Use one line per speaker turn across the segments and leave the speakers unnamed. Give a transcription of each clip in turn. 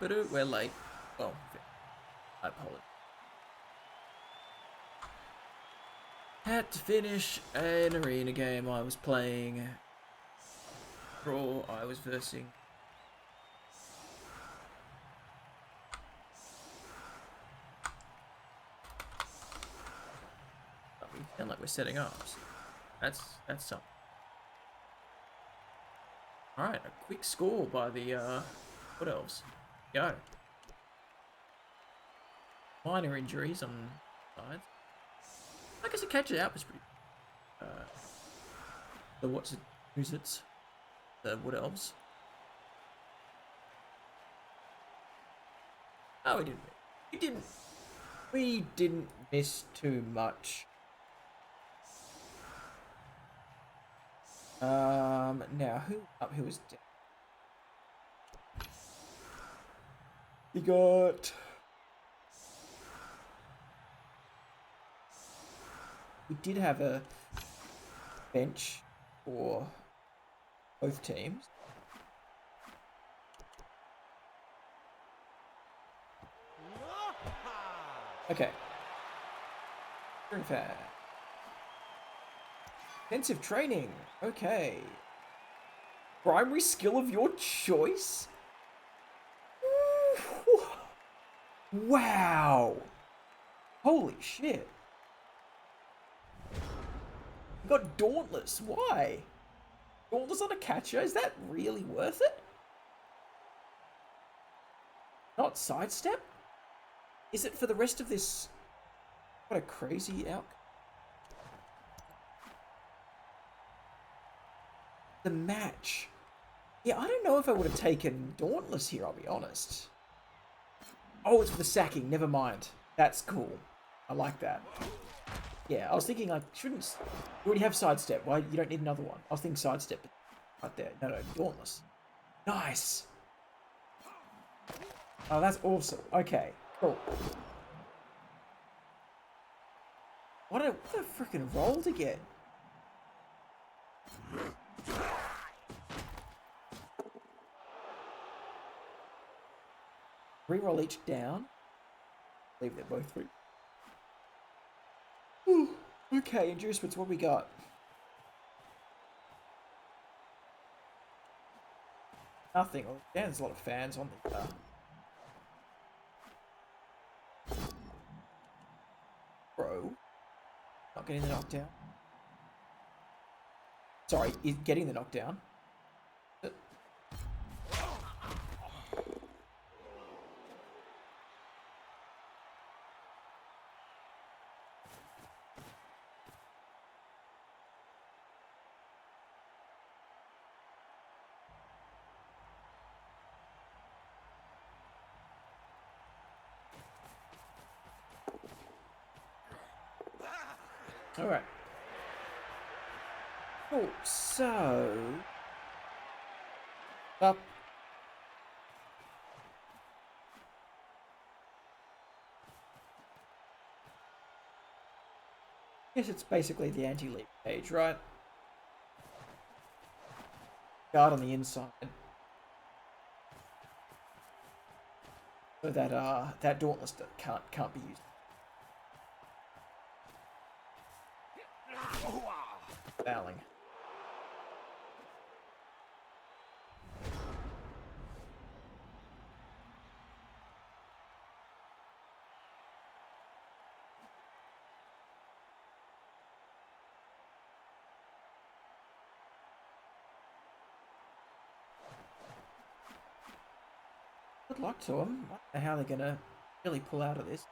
but we're late. Well, I apologize. Had to finish an arena game I was playing. Raw, I was versing. We sound like we're setting up. So that's something. Alright, a quick score by the Wood Elves. Go. Minor injuries on sides. I guess it catches out was pretty. Who's it? The Wood Elves. Oh, we didn't. We didn't miss too much. Now who was dead? You got. We did have a bench for both teams. Okay. Very fair. Intensive training. Okay. Primary skill of your choice? Wow. Holy shit. You got Dauntless. Why? Dauntless on a catcher? Is that really worth it? Not sidestep? Is it for the rest of this? What a crazy outcome. The match. Yeah, I don't know if I would have taken Dauntless here, I'll be honest. Oh, it's for the sacking. Never mind. That's cool. I like that. Yeah, I was thinking, like, shouldn't... You already have sidestep. Why? You don't need another one. I was thinking sidestep right there. No, Dauntless. Nice. Oh, that's awesome. Okay, cool. What a freaking roll to get. Reroll each down. I believe they're both through. Ooh, okay, inducements, what we got? Nothing. Oh, yeah, there's a lot of fans on the Bro. Not getting the knockdown. Sorry, getting the knockdown. Alright. Cool, so... Up. Guess it's basically the anti-leap page, right? Guard on the inside. So that Dauntless can't be used. Fouling. Good luck to them. I don't know how they're gonna really pull out of this.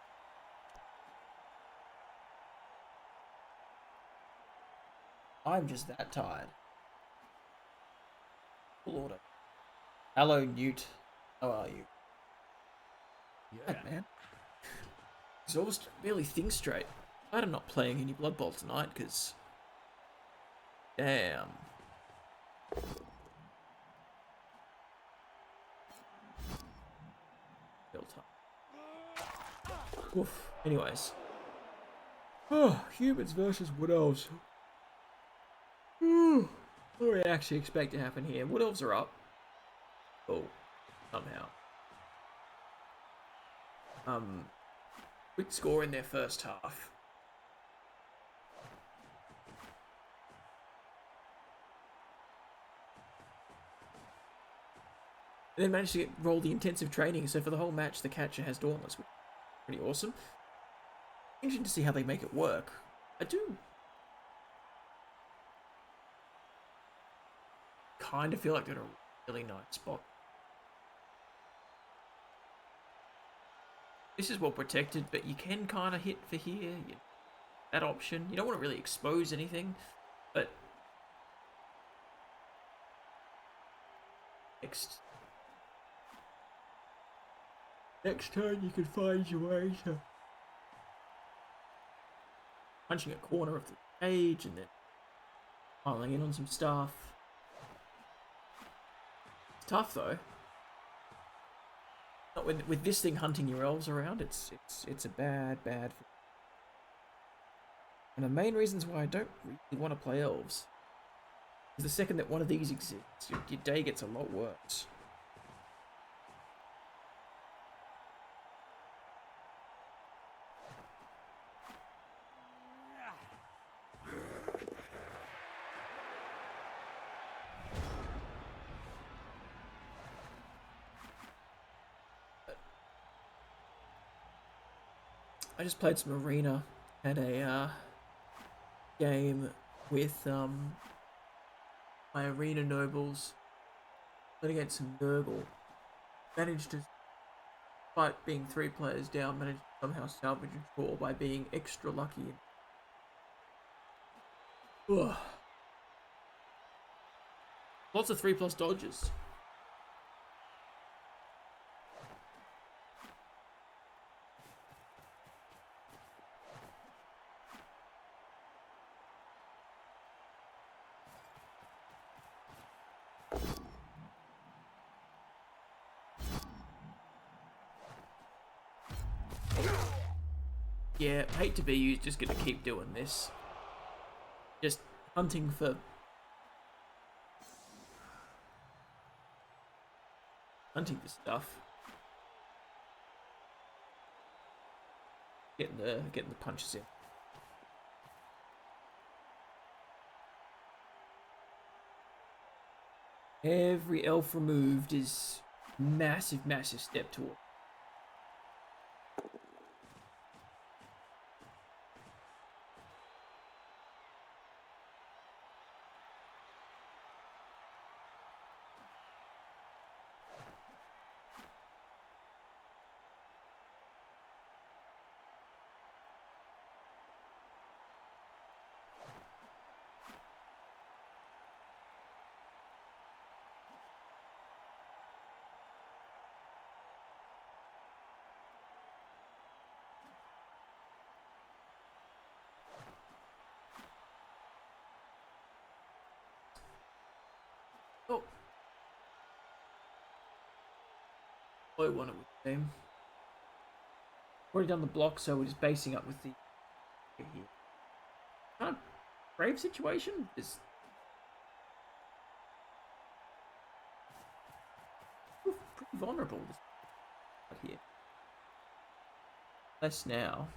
I'm just that tired. Full order. Hello, Newt. How are you? Yeah, man. Exhausted. Barely think straight. Glad I'm not playing any Blood Bowl tonight, because... Damn. Oof. Anyways. Oh, humans versus Wood Elves. What do we actually expect to happen here? Wood Elves are up. Oh, somehow. quick score in their first half. And then managed to roll the intensive training, so for the whole match the catcher has Dauntless, which is pretty awesome. Interesting to see how they make it work. I do kind of feel like they're in a really nice spot. This is well protected, but you can kind of hit for here. That option. You don't want to really expose anything, but next turn you can find your way to punching a corner of the cage and then piling in on some stuff. It's tough though. Not with this thing hunting your elves around. It's a bad. And the main reasons why I don't really want to play elves is the second that one of these exists, your day gets a lot worse. I just played some arena, had a game with my arena nobles, played against some Nurgle. Managed to, despite being 3 players down, managed to somehow salvage a draw by being extra lucky. Ugh. Lots of 3+ dodges. Yeah, hate to be you, just gonna keep doing this. Just hunting for stuff. Getting the punches in. Every elf removed is massive step toward. Oh. I want it with the game. Already done the block, so we're just basing up with the here. Kind of brave situation is pretty vulnerable here. Less now.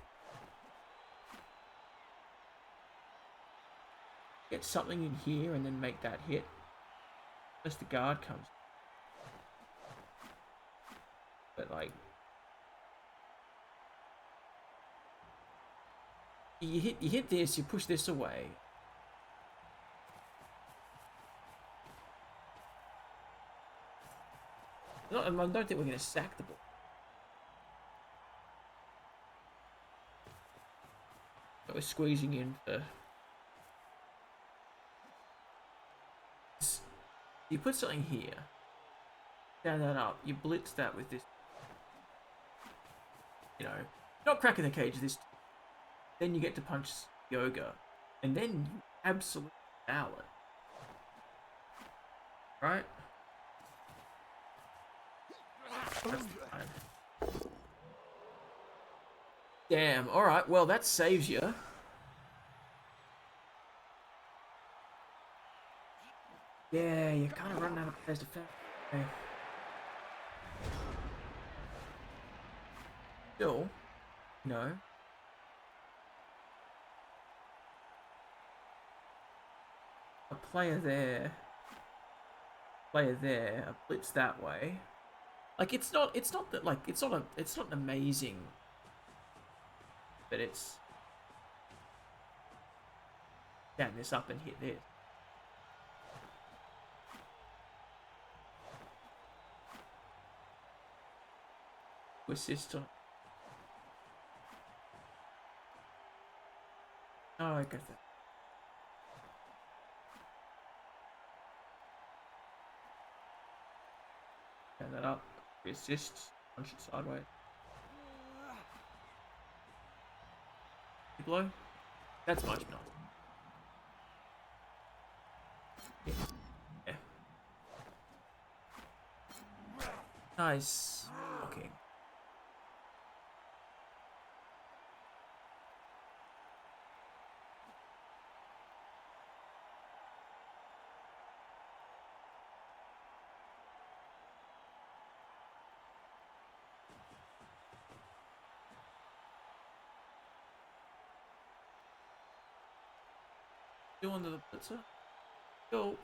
Get something in here and then make that hit. Unless the guard comes. But like, you hit this, you push this away. I don't think we're going to sack the ball. But we're squeezing in for. You put something here. Stand that up. You blitz that with this. You know, not cracking the cage this. Then you get to punch Yoga, and then you absolutely foul it. Right? Damn. All right. Well, that saves you. Yeah, you're kind of running out of place to fill. Okay. still, you know, a player there, a blitz that way. Like it's not that like it's not amazing, but it's down this up and hit this. Assist on. Oh, I get that. Turn that up. Assist. Punch it sideways. Blow. That's much nicer. Yeah. Yeah. Nice. Okay. Still under the blitzer. Go.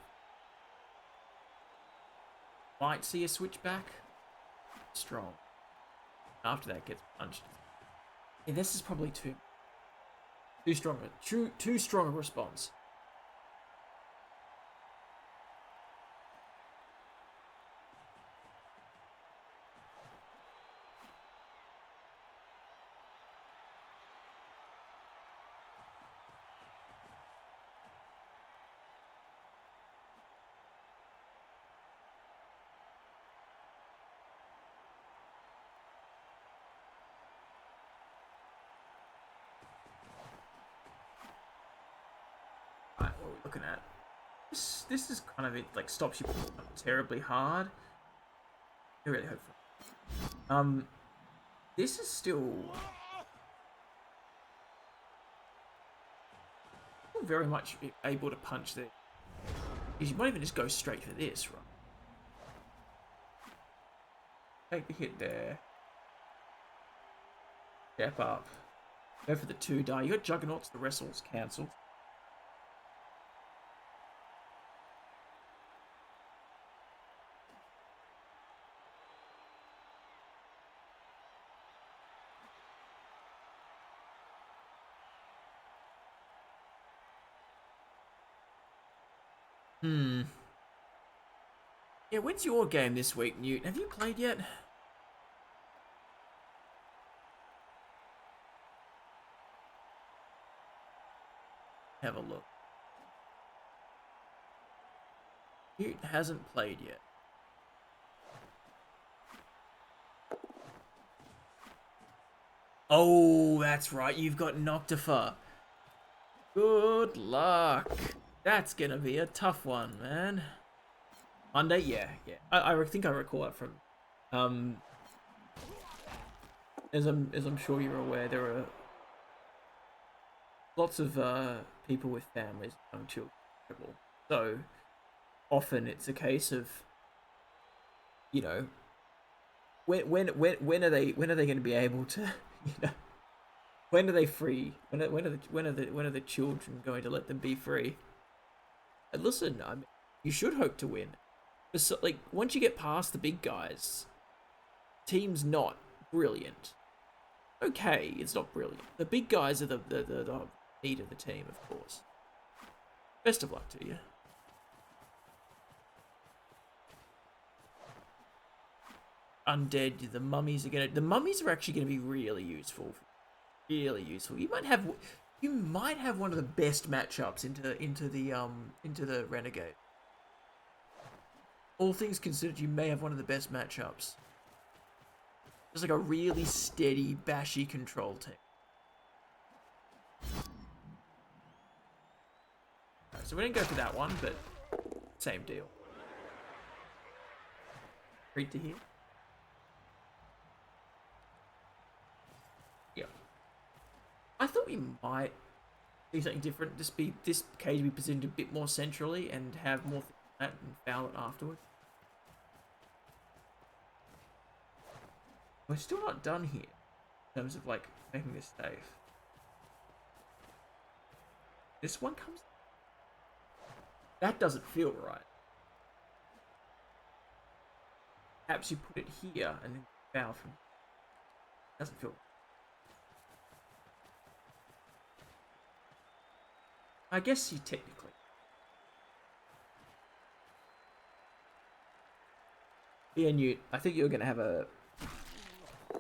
Might see a switchback. Strong. After that gets punched. Yeah, this is probably too strong. Too strong a response. Right, what are we looking at? This is kind of it. Like stops you terribly hard. I really hope for. This is still very much able to punch there. You might even just go straight for this, right? Take the hit there. Step up. Go for the 2 die. You got Juggernauts, the wrestle's cancelled. Yeah, when's your game this week, Newt? Have you played yet? Have a look. Newt hasn't played yet. Oh, that's right. You've got Noctifer. Good luck. That's gonna be a tough one, man. Monday, yeah. I think I recall that from, as I'm sure you're aware, there are lots of people with families, young children, so often it's a case of, you know, when are they going to be able to, you know, when are they free? When are the children going to let them be free? And listen, I mean, you should hope to win. So, like, once you get past the big guys, team's not brilliant. Okay, it's not brilliant. The big guys are the meat of the team, of course. Best of luck to you. Undead, the mummies are actually gonna be really useful. Really useful. You might have one of the best matchups into the Renegade. All things considered, you may have one of the best matchups. Just like a really steady, bashy control team. Right, so we didn't go for that one, but same deal. Read to here. Yeah. I thought we might do something different. This cage be positioned a bit more centrally and have more that and foul it afterwards. We're still not done here. in terms of like making this safe. This one comes. That doesn't feel right. Perhaps you put it here and then foul from. Doesn't feel. I guess you technically. Yeah, Newt. I think you're gonna have a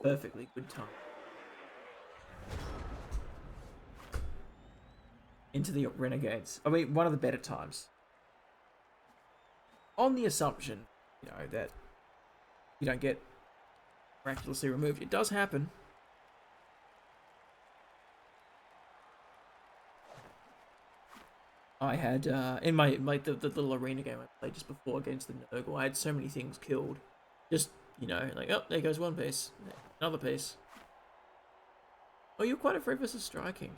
perfectly good time. Into the Renegades. I mean, one of the better times. On the assumption, you know, that you don't get miraculously removed. It does happen. I had, in my the little arena game I played just before against the Nurgle, I had so many things killed. Just, you know, like, oh, there goes one piece. Another piece. Oh, you're quite afraid versus striking.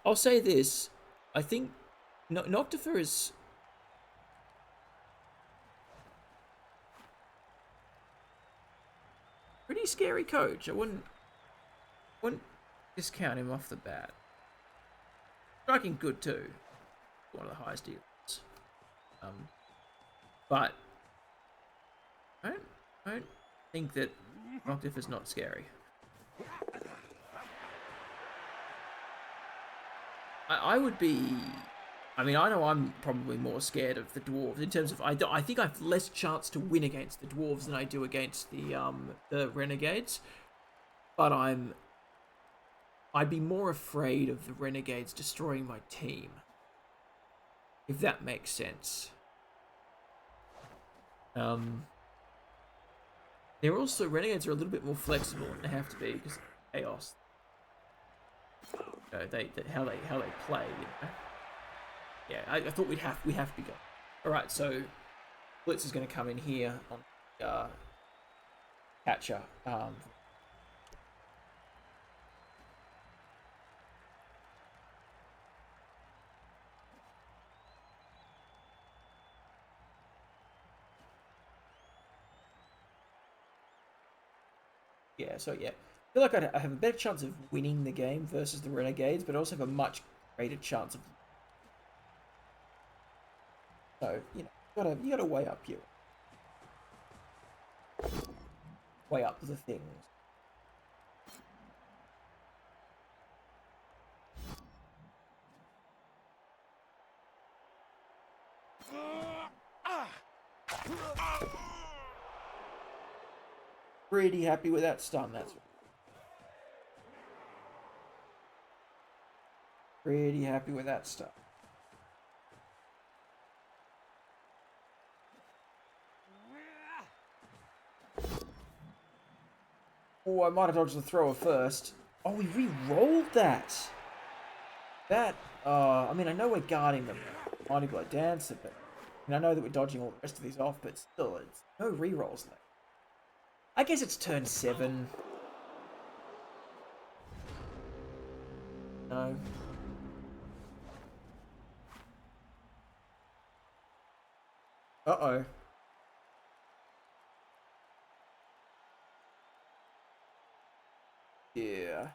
I'll say this. I think Noctifer is pretty scary coach. I wouldn't discount him off the bat. Striking good too. One of the highest deals. But I don't think that Noctifer's not scary. I would be. I mean, I know I'm probably more scared of the dwarves in terms of I think I have less chance to win against the dwarves than I do against the renegades. But I'd be more afraid of the renegades destroying my team, if that makes sense. They're also renegades are a little bit more flexible, and they have to be because chaos. How they play. You know? Yeah, I thought we have to go. All right, so Blitz is going to come in here on catcher. Yeah, so yeah, I feel like I have a better chance of winning the game versus the Renegades, but I also have a much greater chance of. So you know, you gotta weigh up the things. Pretty happy with that stun. That's pretty happy with that stuff. Oh, I might have dodged the thrower first. Oh, we re-rolled that. I mean, I know we're guarding the Mighty Blow Dancer, but I know that we're dodging all the rest of these off, but still, it's no re-rolls left. I guess it's turn 7. No. Uh-oh. Yeah.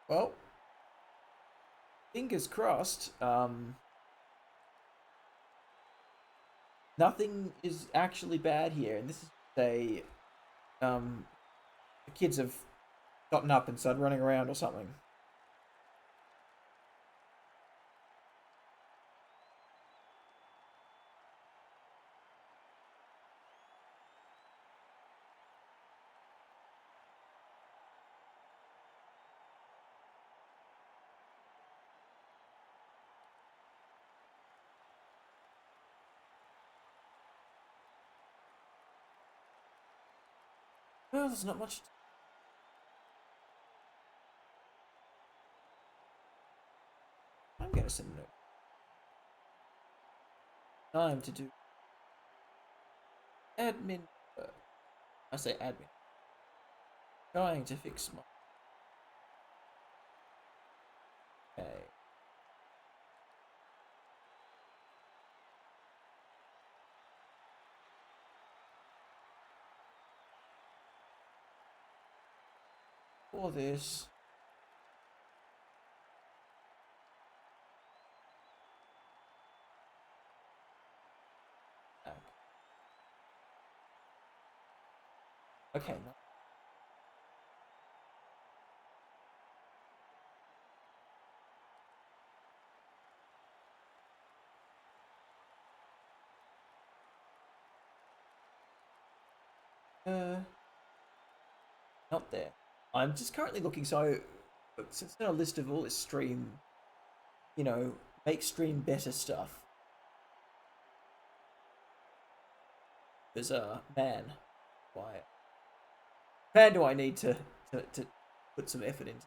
Well, fingers crossed. Nothing is actually bad here, and this is the kids have gotten up and started running around or something. Well, there's not much. I'm gonna send a note. Time to do admin. I say admin. Trying to fix my... Okay. For this. Okay. Not there. I'm just currently looking, so since in a list of all this stream, you know, make stream better stuff. There's man, why? Man, do I need to put some effort into?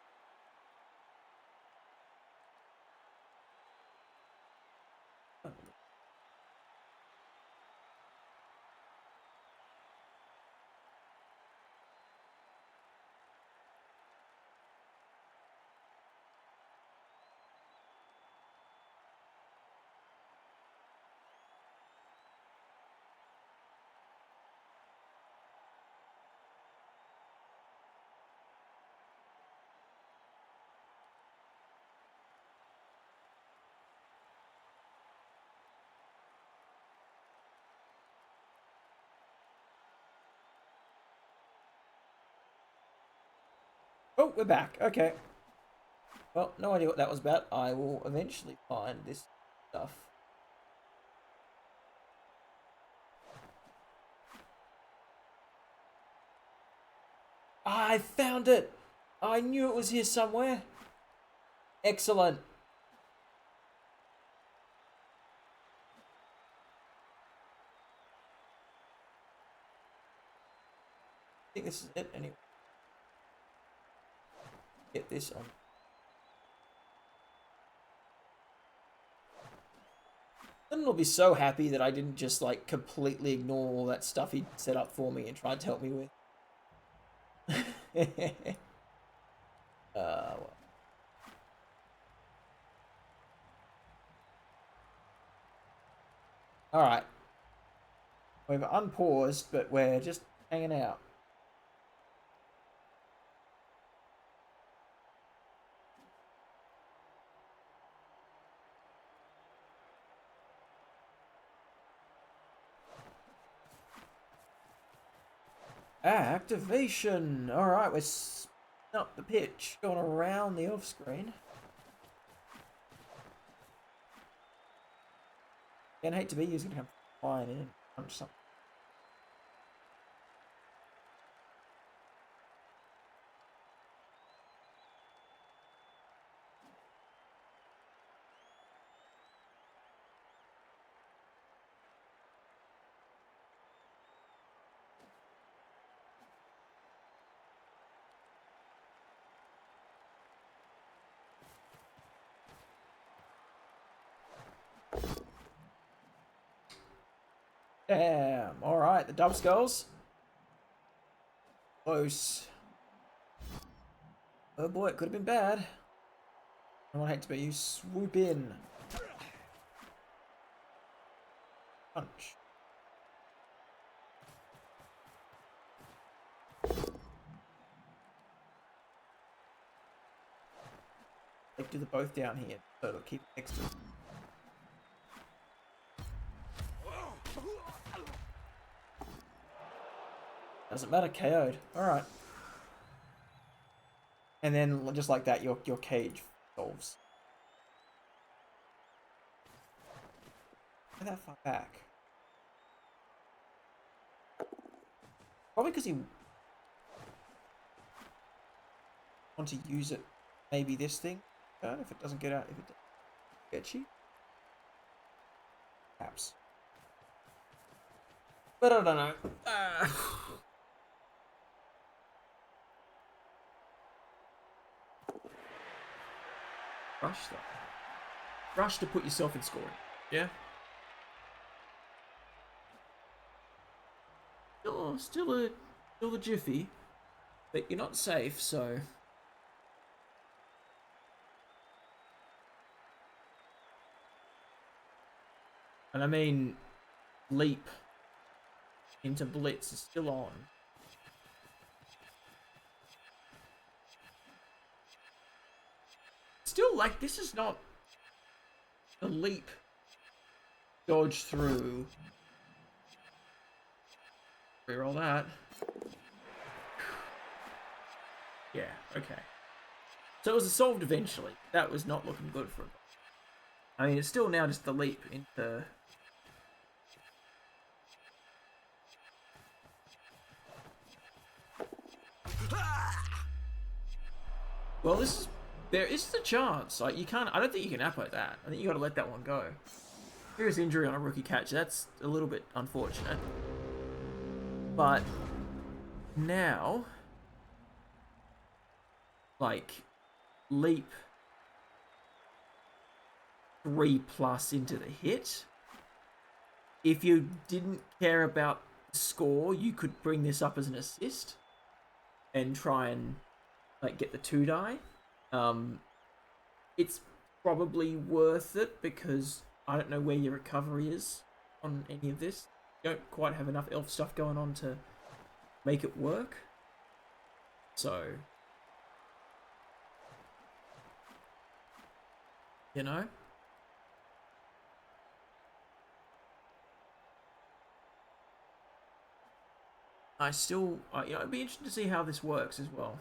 Oh, we're back. Okay. Well, no idea what that was about. I will eventually find this stuff. I found it! I knew it was here somewhere. Excellent. I think this is it anyway. Get this on. Then will be so happy that I didn't just like completely ignore all that stuff he set up for me and tried to help me with. Well. Alright. We've unpaused, but we're just hanging out. Activation! Alright, we're up the pitch, going around the off screen. Again, hate to be using him flying in and punch something. Damn, alright, the dub skulls. Close. Oh boy, it could have been bad. I don't hate to be you. Swoop in. Punch. Like, do the both down here, so it'll keep next to it. Doesn't matter, KO'd. Alright. And then, just like that, your cage solves. Get that far back. Probably because he want to use it. Maybe this thing. If it doesn't get out, if it gets you. Perhaps. But I don't know. Rush though. Rush to put yourself in scoring. Yeah. Still a jiffy, But you're not safe, so... And I mean, leap into blitz is still on. Still, like, this is not a leap. Dodge through. Reroll that. Yeah, okay. So it was solved eventually. That was not looking good for him. I mean, it's still now just the leap into... Well, this is... There is the chance. Like, you can't... I don't think you can appo that. I think you gotta let that one go. Serious injury on a rookie catch. That's a little bit unfortunate. But... Now... Like... Leap... 3+ into the hit. If you didn't care about the score, you could bring this up as an assist. And try and... like, get the 2 die. It's probably worth it because I don't know where your recovery is on any of this. You don't quite have enough elf stuff going on to make it work. So, you know. I still, you know, it'd be interesting to see how this works as well.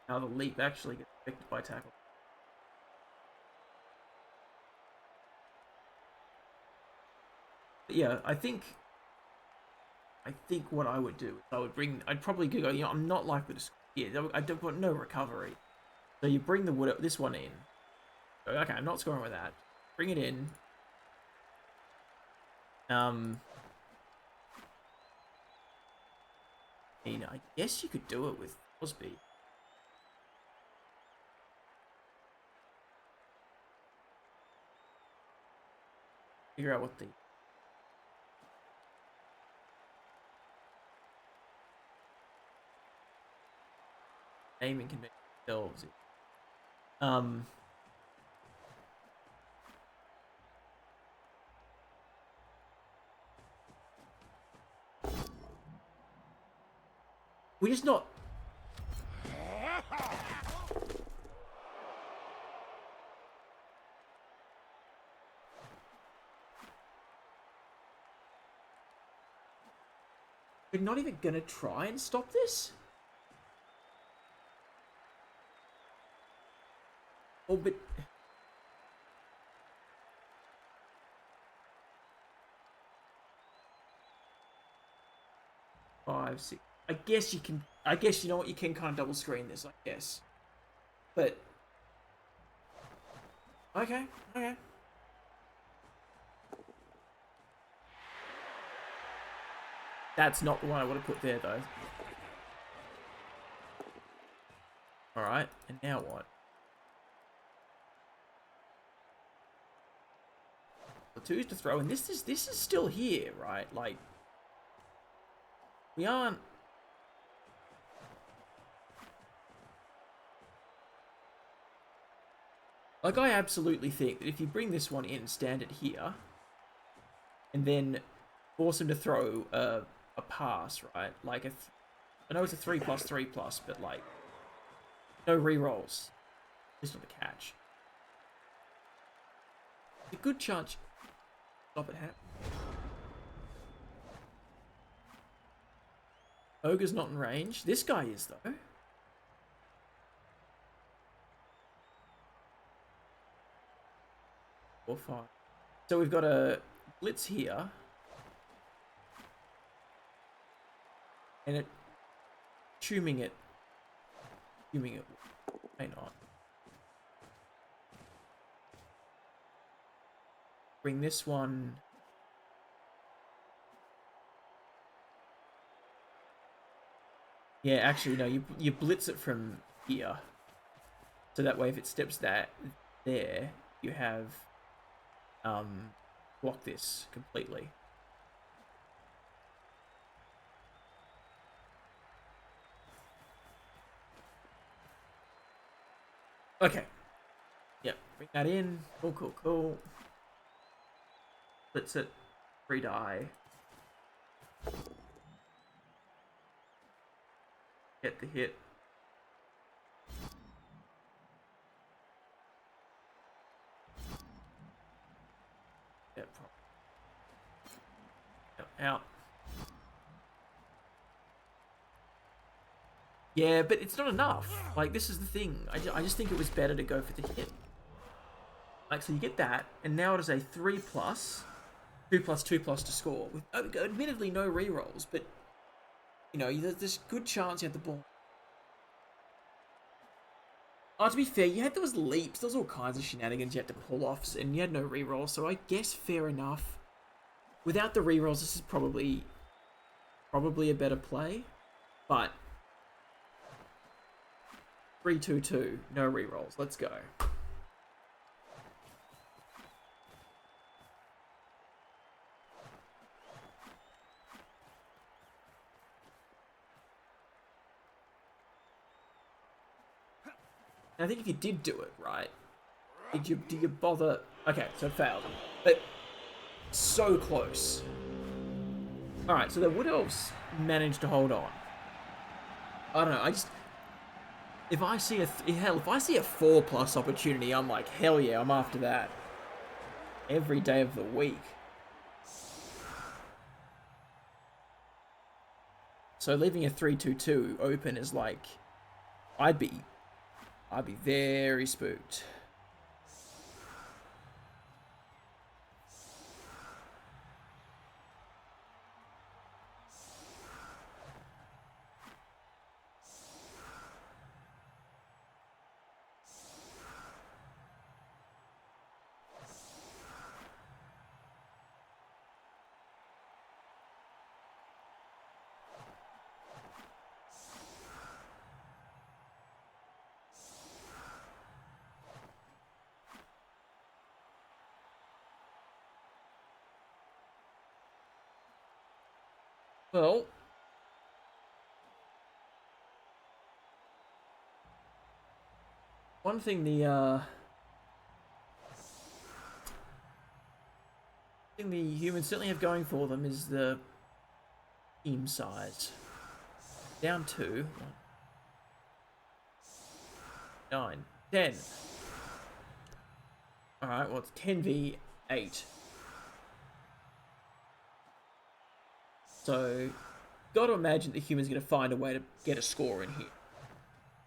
How the leap actually gets affected by tackle. But yeah, I think what I would do is I'd probably go, you know, I'm not likely to, yeah, I don't want no recovery. So you bring this one in. Okay, I'm not scoring with that. Bring it in. I mean, I guess you could do it with Crosby. Figure out what the naming convention themselves. We're just not. We're not even gonna try and stop this? Oh, but... Five, 6... I guess you can... I guess, you know what, you can kind of double screen this, I guess. But... Okay, okay. That's not the one I would have put there, though. Alright, and now what? The 2's to throw, and this is still here, right? Like... We aren't... Like, I absolutely think that if you bring this one in, stand it here, and then force him to throw a pass, right? Like, I know it's a 3+3+, but, like, no rerolls. Just not the catch. A good chance. Stop it happening. Ogre's not in range. This guy is, though. Or 5. So we've got a blitz here. And it... Assuming it may not. Bring this one... Yeah, actually, no, you blitz it from here. So that way, if it steps there, you have... block this completely. Okay. Yep. Bring that in. Cool, cool, cool. Let's it. 3 die. Get the hit. Yep. Yep. Out. Yeah, but it's not enough. Like, this is the thing. I just think it was better to go for the hit. Like, so you get that, and now it is a 3+, 2+2+ to score. With admittedly no rerolls, but, you know, there's a good chance you had the ball. Oh, to be fair, you had those leaps. There was all kinds of shenanigans you had to pull off, and you had no rerolls, so I guess fair enough. Without the rerolls, this is probably a better play, but 3-2-2, no rerolls. Let's go. And I think if you did do it right, did you bother? Okay, so it failed, but so close. All right, so the Wood Elves managed to hold on. I don't know. If I see a 4+ opportunity, I'm like, hell yeah, I'm after that. Every day of the week. So leaving a 3-2-2 open is like, I'd be very spooked. Well, one thing the humans certainly have going for them is the team size. Down 2. 9. 10. Alright, well, it's 10v8. So, got to imagine the humans going to find a way to get a score in here.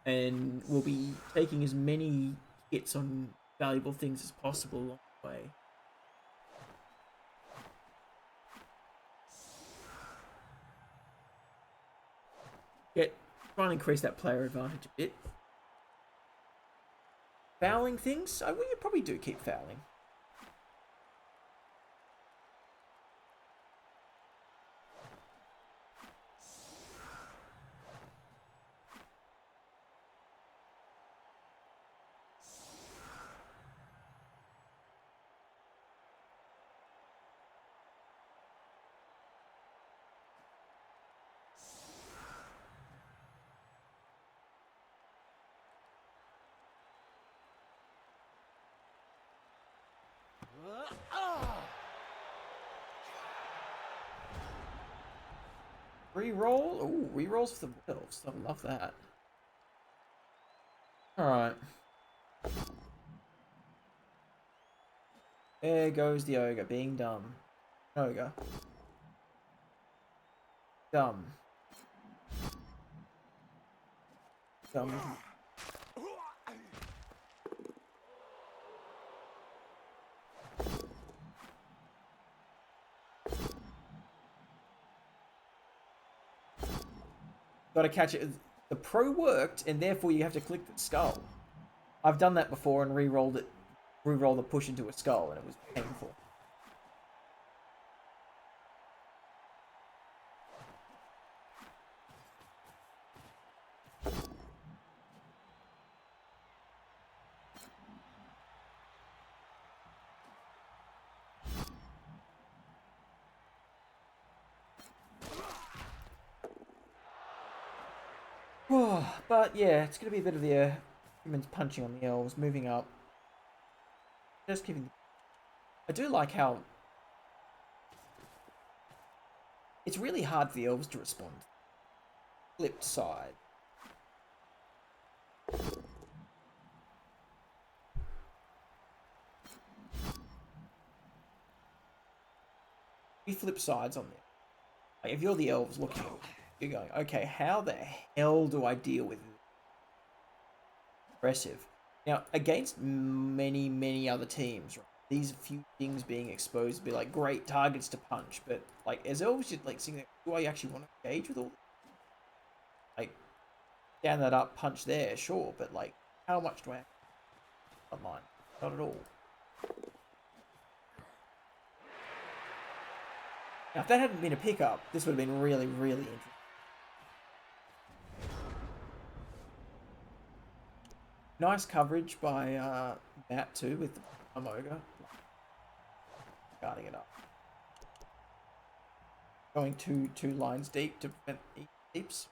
And we'll be taking as many hits on valuable things as possible along the way. Try and increase that player advantage a bit. Fouling things? Well, you probably do keep fouling. Reroll? Ooh, rerolls for the elves. I love that. Alright. There goes the ogre, being dumb. Ogre. Dumb. Dumb. Gotta catch it. The pro worked, and therefore you have to click the skull. I've done that before and re-rolled the push into a skull, and it was painful. But yeah, it's gonna be a bit of the Humans punching on the elves, moving up. Just keeping... I do like how... It's really hard for the elves to respond. Flipped side. You flip sides on there. Like if you're the elves looking at it, you're going, okay, how the hell do I deal with it? Impressive. Now, against many other teams, right, these few things being exposed would be like great targets to punch, but like as elves, you're like seeing, do I actually want to engage with all this? Like, stand that up, punch there, sure, but like, how much do I have online? Not at all. Now, if that hadn't been a pickup, this would have been really, really interesting. Nice coverage by Matt too with the Amoga. Guarding it up. Going two lines deep to prevent deeps.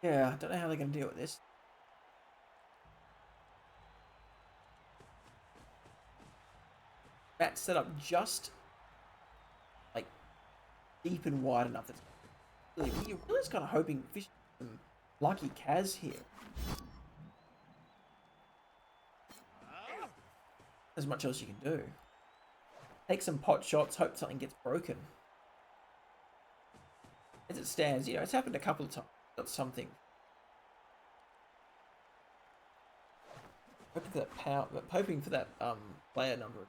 Yeah, I don't know how they're going to deal with this. Matt set up just like deep and wide enough that you're really just kind of hoping fish some lucky Kaz here. There's much else you can do. Take some pot shots, hope something gets broken. As it stands, you know, it's happened a couple of times. Got something. Hoping for that power, hoping for that player number.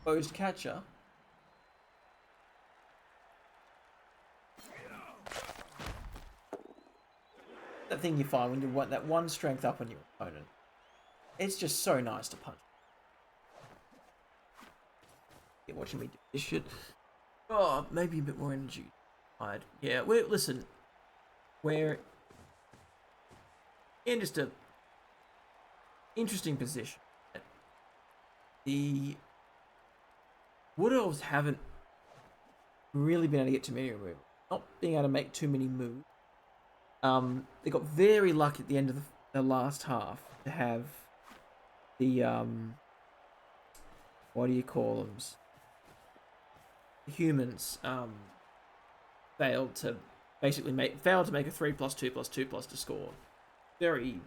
Exposed catcher. That thing you find when you want that one strength up on your opponent. It's just so nice to punch. You're watching me do this shit. Oh, maybe a bit more energy. Yeah, listen. We're in just a interesting position. The Wood Elves haven't really been able to get too many removals. Not being able to make too many moves. They got very lucky at the end of the last half to have the what do you call them? The humans failed to make a 3+2+2+2+ to score. Very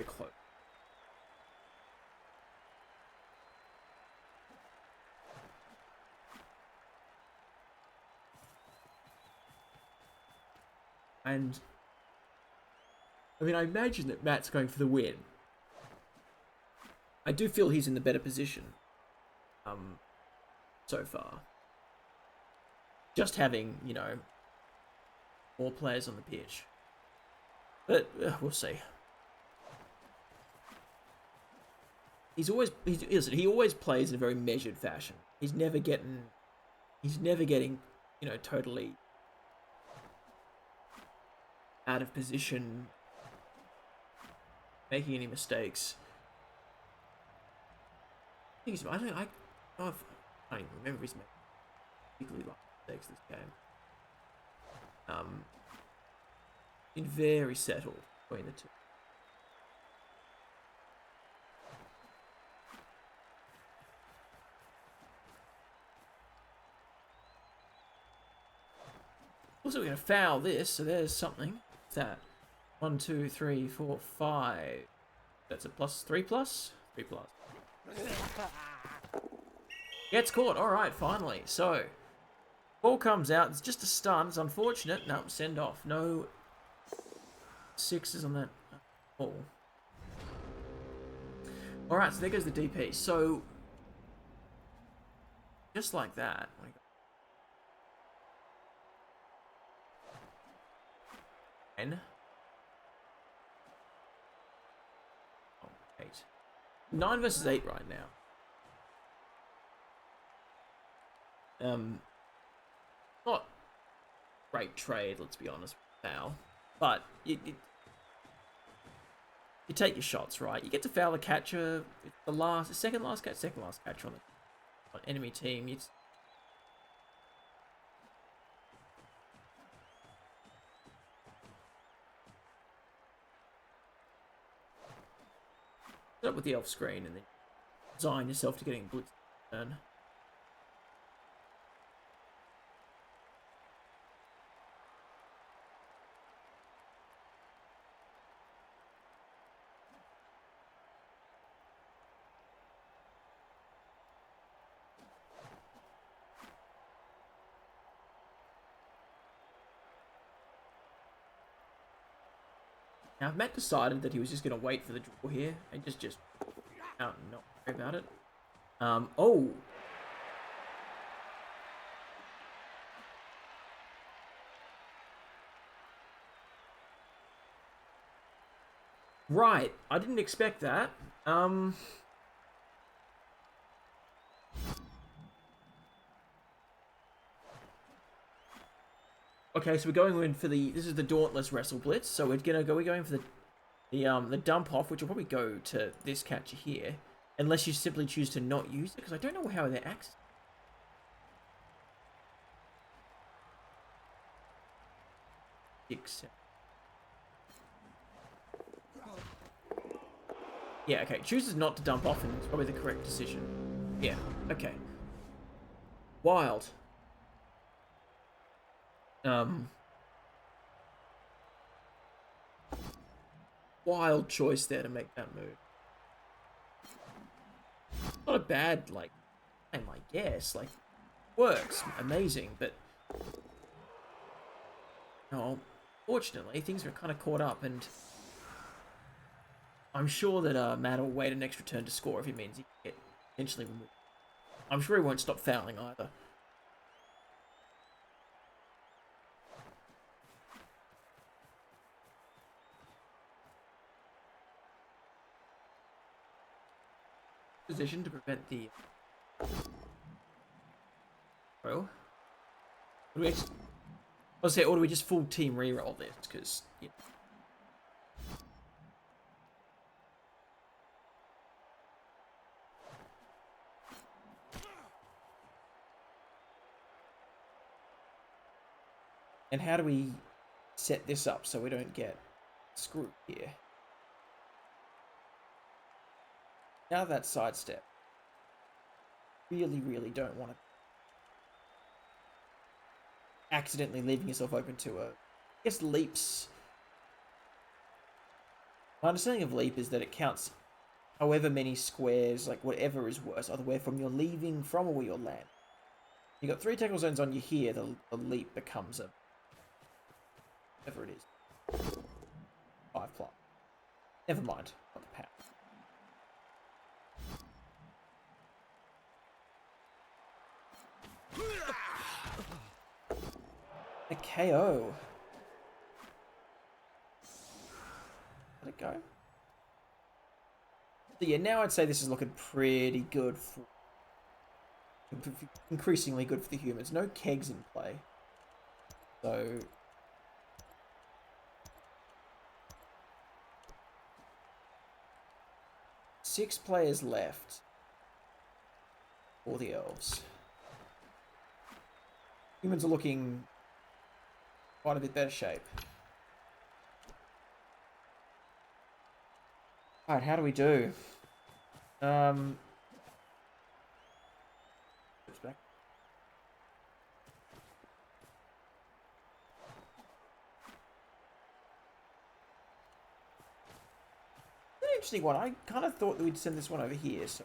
close. And I mean, I imagine that Matt's going for the win. I do feel he's in the better position so far. Just having, you know, more players on the pitch. But we'll see. He always plays in a very measured fashion. He's never getting, you know, totally out of position, making any mistakes. I don't even remember his particularly like mistakes this game. Been very settled between the two. Also, we're going to foul this, so there's something. What's that? 1, 2, 3, 4, 5. That's a plus 3 plus? 3 plus. Gets caught. Alright, finally. So, ball comes out. It's just a stun. It's unfortunate. No, send off. No sixes on that ball. Alright, so there goes the DP. So, just like that. And 8. 9 versus 8 right now. Not great trade, let's be honest, foul. But you take your shots, right? You get to foul the catcher. It's the second last catcher on the enemy team. Set up with the elf screen and then design yourself to getting blitz turn. Now, Matt decided that he was just going to wait for the draw here and just out and not worry about it. Oh. Right, I didn't expect that. Okay, so we're going in for this is the Dauntless Wrestle Blitz, so we're going for the dump off, which will probably go to this catcher here, unless you simply choose to not use it, because I don't know how they're accessed. Yeah, okay, chooses not to dump off, and it's probably the correct decision. Yeah, okay. Wild. Wild choice there to make that move. Not a bad, like, I guess, like, works. Amazing, but... No, fortunately, things were kind of caught up, and... I'm sure that Matt will wait an extra turn to score if he means he can get potentially removed. I'm sure he won't stop fouling either. Position to prevent the or do we just full team reroll this? Because and how do we set this up so we don't get screwed here? Now that sidestep. Really don't want to accidentally leaving yourself open to I guess leaps. My understanding of leap is that it counts however many squares, like whatever is worse, either way from you're leaving from or where you're landing. You got 3 tackle zones on you here, the leap becomes a whatever it is. 5 plus. Never mind. Not the power. A KO. Let it go. So yeah, now I'd say this is looking pretty good for... increasingly good for the humans. No kegs in play. So... 6 players left for the elves. Humans are looking quite a bit better shape. Alright, how do we do? Back. interesting one. I kind of thought that we'd send this one over here. So.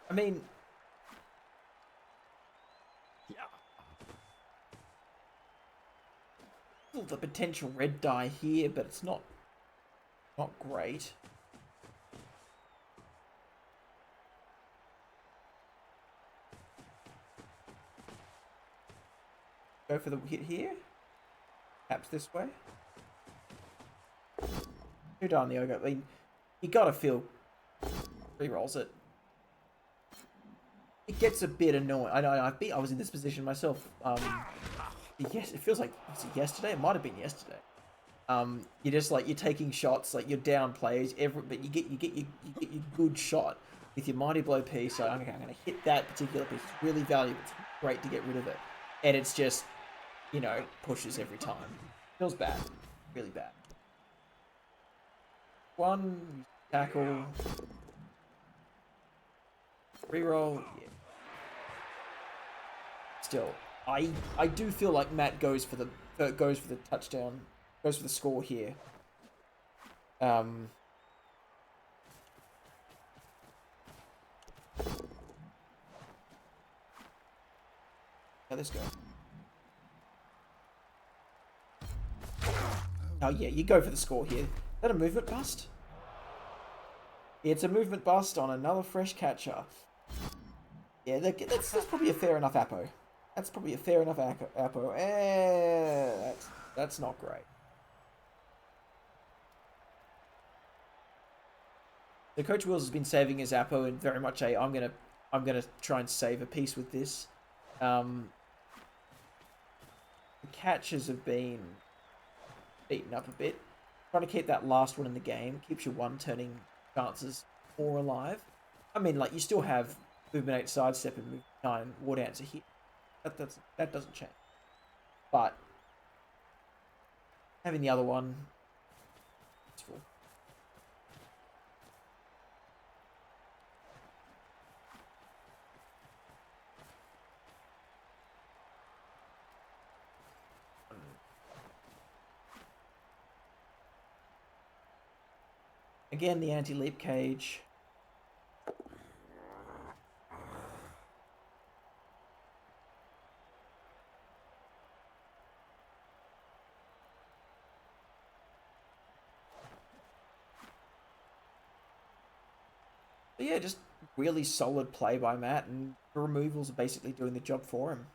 I mean, the potential red dye here, but it's not great. Go for the hit here. Perhaps this way. Too darn the ogre. I mean, you gotta feel re-rolls it. It gets a bit annoying. I know. I was in this position myself. Yes, it feels like was it yesterday. It might have been yesterday. You're just like you're taking shots, like you're down players. But you get your good shot with your mighty blow piece. So I'm going to hit that particular piece. It's really valuable. It's great to get rid of it, and it's just pushes every time. Feels bad, really bad. One tackle, reroll. Yeah. Still, I do feel like Matt goes for the touchdown, goes for the score here. How this go? Oh yeah, you go for the score here. Is that a movement bust? It's a movement bust on another fresh catcher. Yeah, that's probably a fair enough appo. That's probably a fair enough appo. That's not great. So Coach Wills has been saving his appo and very much I'm gonna try and save a piece with this. The catches have been beaten up a bit. Trying to keep that last one in the game keeps your one turning chances more alive. I mean, like you still have movement 8 sidestep and movement 9 war dancer here. That doesn't change. But having the other one, it's full. Again, the anti-leap cage. But yeah, just really solid play by Matt, and the removals are basically doing the job for him.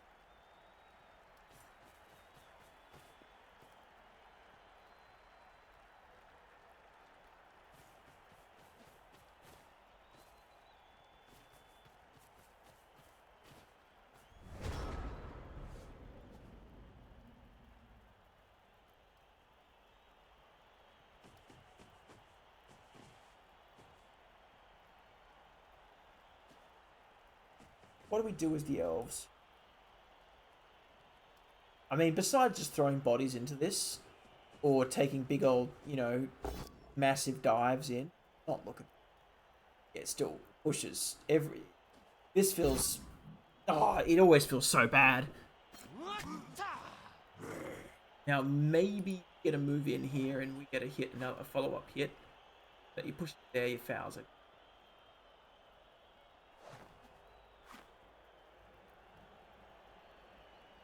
What do we do as the elves? I mean, besides just throwing bodies into this, or taking big old, massive dives in, not looking. Yeah, it still pushes every. This feels. Oh, it always feels so bad. Now maybe get a move in here and we get a hit, a follow-up hit. But you push it there, you fouls it.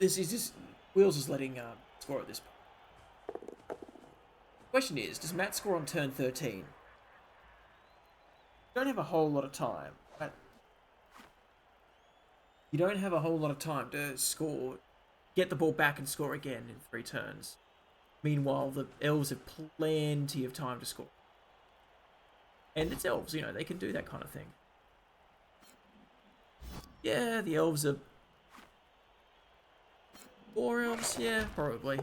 This is just Wheels is letting score at this point. Question is, does Matt score on turn 13? You don't have a whole lot of time. Right? You don't have a whole lot of time to score, get the ball back and score again in 3 turns. Meanwhile, the elves have plenty of time to score. And it's elves, they can do that kind of thing. Yeah, the elves are 4 elves? Yeah, probably.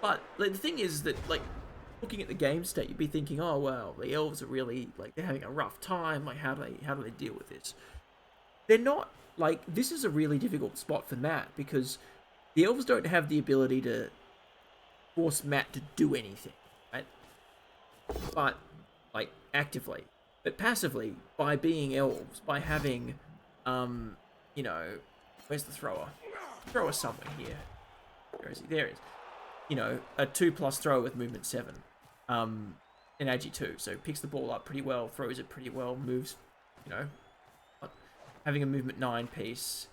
But like, the thing is that, like, looking at the game state, you'd be thinking, oh well, the elves are really, like, they're having a rough time. Like, how do they deal with this? They're not. Like, this is a really difficult spot for Matt because the elves don't have the ability to force Matt to do anything, right? But, like, actively, but passively, by being elves, by having, you know, where's the thrower? Thrower somewhere here. Where is he? There he is. You know, a 2+ thrower with movement 7, in Agi 2. So picks the ball up pretty well, throws it pretty well, moves, you know, having a movement 9 piece,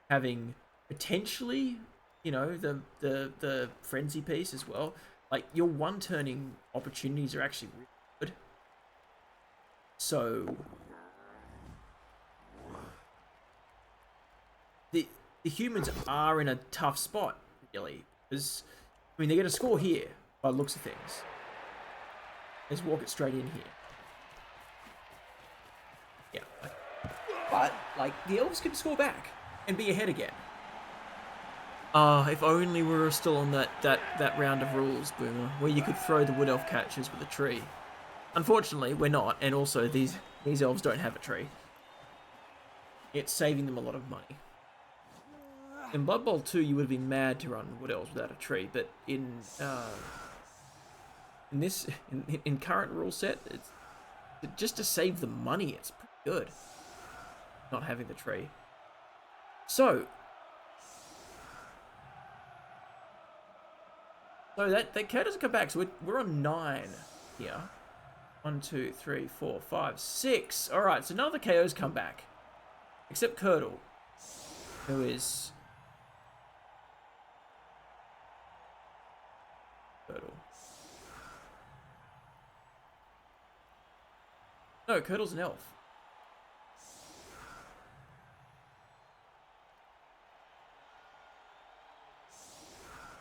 having potentially, you know, the frenzy piece as well. Like, your one turning opportunities are actually really good. So the humans are in a tough spot, really, because I mean they're going to score here by the looks of things. Let's walk it straight in here. Yeah, but like the elves can score back and be ahead again. If only we were still on that round of rules, Boomer, where you could throw the wood elf catchers with a tree. Unfortunately, we're not, and also these elves don't have a tree. It's saving them a lot of money. In Blood Bowl 2, you would have been mad to run wood elves without a tree, but in this in current rule set, it's just to save the money. It's pretty good not having the tree. So that KO doesn't come back. So we're on 9 here. 1, 2, 3, 4, 5, 6. All right, so none of the KOs come back, except Curdle, who is Curdle. No, Curdle's an elf.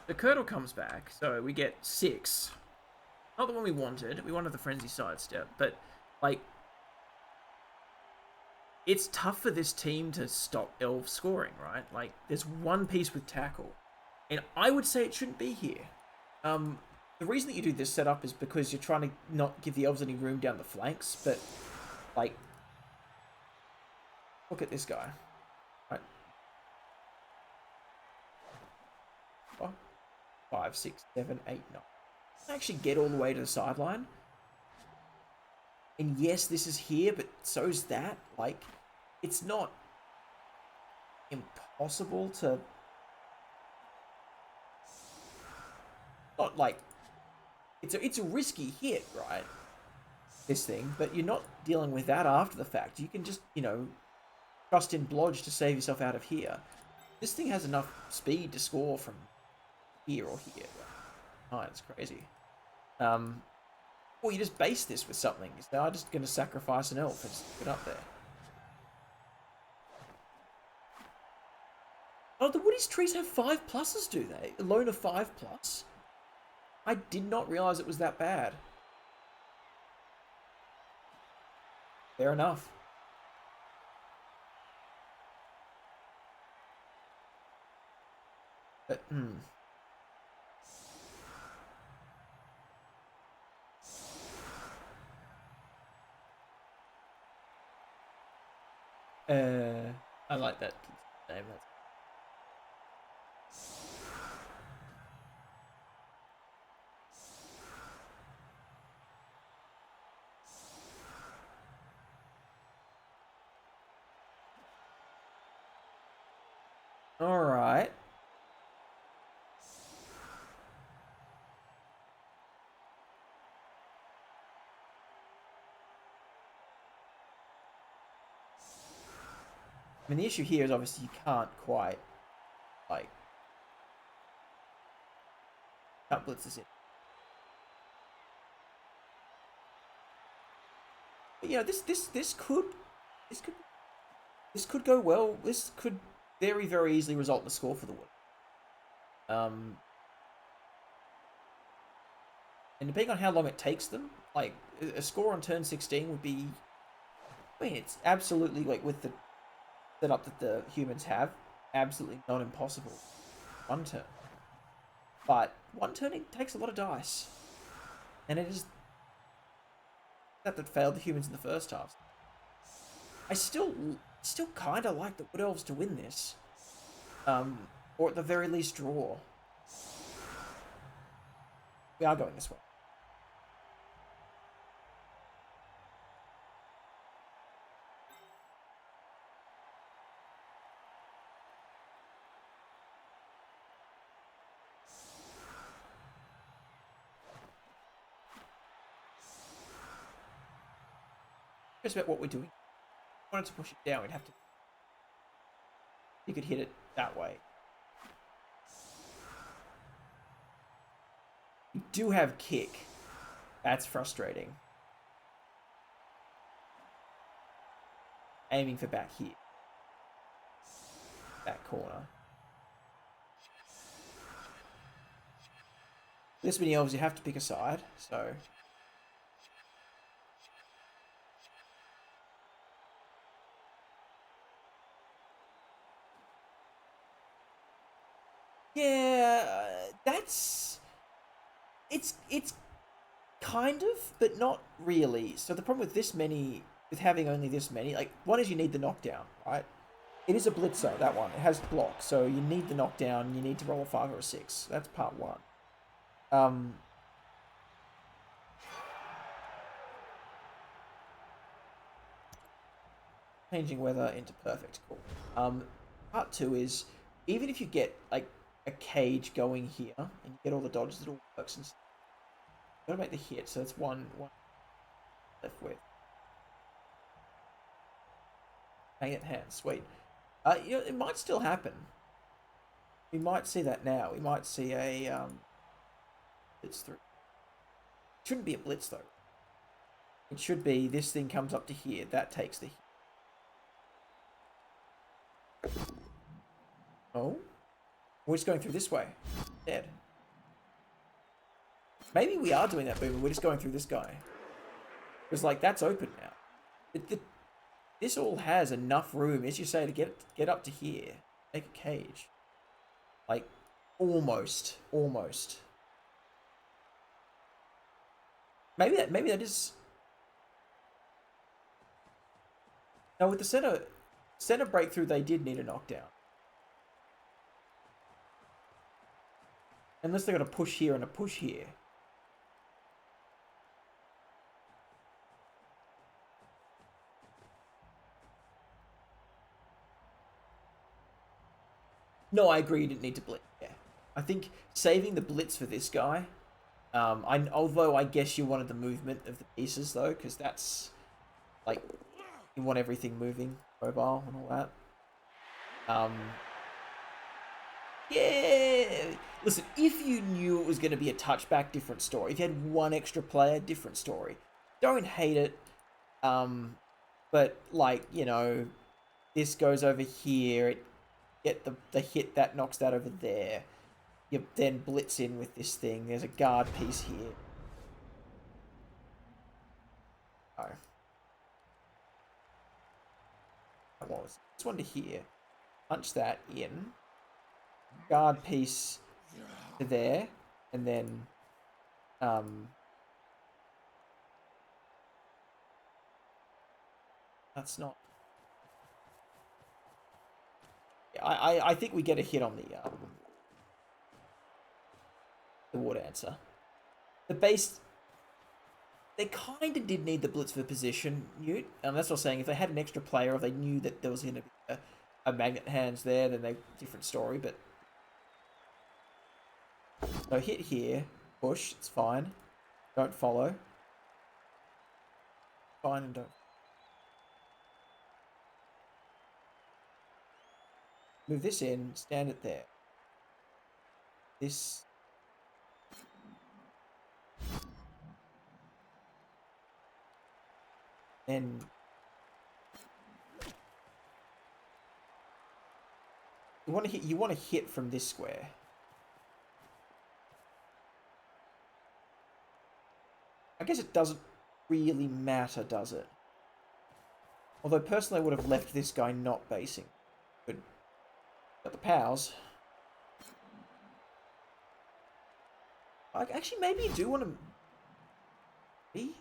The Curdle comes back, so we get 6. Not the one we wanted. We wanted the Frenzy sidestep, but, like, it's tough for this team to stop elf scoring, right? Like, there's one piece with tackle, and I would say it shouldn't be here. The reason that you do this setup is because you're trying to not give the elves any room down the flanks, but, like, look at this guy, right? 5, 6, 7, 8, 9. Actually get all the way to the sideline. And yes, this is here, but so's that. Like, it's not impossible to... Not like... It's a risky hit, right? This thing, but you're not dealing with that after the fact. You can just, you know, trust in Blodge to save yourself out of here. This thing has enough speed to score from here or here. Oh, it's crazy. Or you just base this with something. So I'm just going to sacrifice an elf and just put it up there. Oh, the Woodies trees have 5+s, do they? A loan of 5+? I did not realize it was that bad. Fair enough. But, I like that name. All right. I mean, the issue here is obviously you can't quite, like, can't blitz this in. But, you know, this could go well. This could very, very easily result in a score for the Wood. And depending on how long it takes them, like, a score on turn 16 would be... I mean, it's absolutely, like, with the setup that the humans have, absolutely not impossible. one turn. But one turn it takes a lot of dice. And it is that failed the humans in the first half. I still kind of like the Wood Elves to win this. Or at the very least draw. We are going this way. Just about what we're doing. If we wanted to push it down, we'd have to. You could hit it that way. You do have kick. That's frustrating. Aiming for back here. That corner. This many elves, you have to pick a side, so. Yeah, that's... It's kind of, but not really. So the problem with this many, with having only this many, like, one is you need the knockdown, right? It is a blitzer, that one. It has block, so you need the knockdown, you need to roll a 5 or a 6. That's part 1. Changing weather into perfect, cool. Part 2 is, even if you get, like, a cage going here, and you get all the dodges, it all works, and gotta make the hit, so that's one left with. Magnet hand, sweet. You know, it might still happen. We might see that now. We might see a blitz through. It shouldn't be a blitz though. It should be this thing comes up to here. That takes the hit. Oh, we're just going through this way. Dead. Maybe we are doing that, Boomer. We're just going through this guy. Because, like, that's open now. This all has enough room, as you say, to get up to here. Make a cage. Like, almost. Maybe that is... No, with the center breakthrough, they did need a knockdown. Unless they got a push here and a push here. No, I agree. You didn't need to blitz. Yeah, I think saving the blitz for this guy. Although I guess you wanted the movement of the pieces though, because that's like you want everything moving, mobile and all that. Yeah. Listen, if you knew it was going to be a touchback, different story. If you had one extra player, different story. Don't hate it. But like, you know, this goes over here. It get the hit that knocks that over there. You then blitz in with this thing. There's a guard piece here. Oh. What was this one to here? Punch that in. Guard piece to there, and then that's not. Yeah, I think we get a hit on the water answer. The base, they kind of did need the blitz for position, Newt. And that's what I'm saying. If they had an extra player, or they knew that there was going to be a magnet hands there, then they different story. But so hit here, push. It's fine. Don't follow. Fine and don't. Move this in. Stand it there. This. Then you want to hit from this square. I guess it doesn't really matter, does it? Although personally I would have left this guy not basing. But got the pals. Like, actually, maybe you do want to be.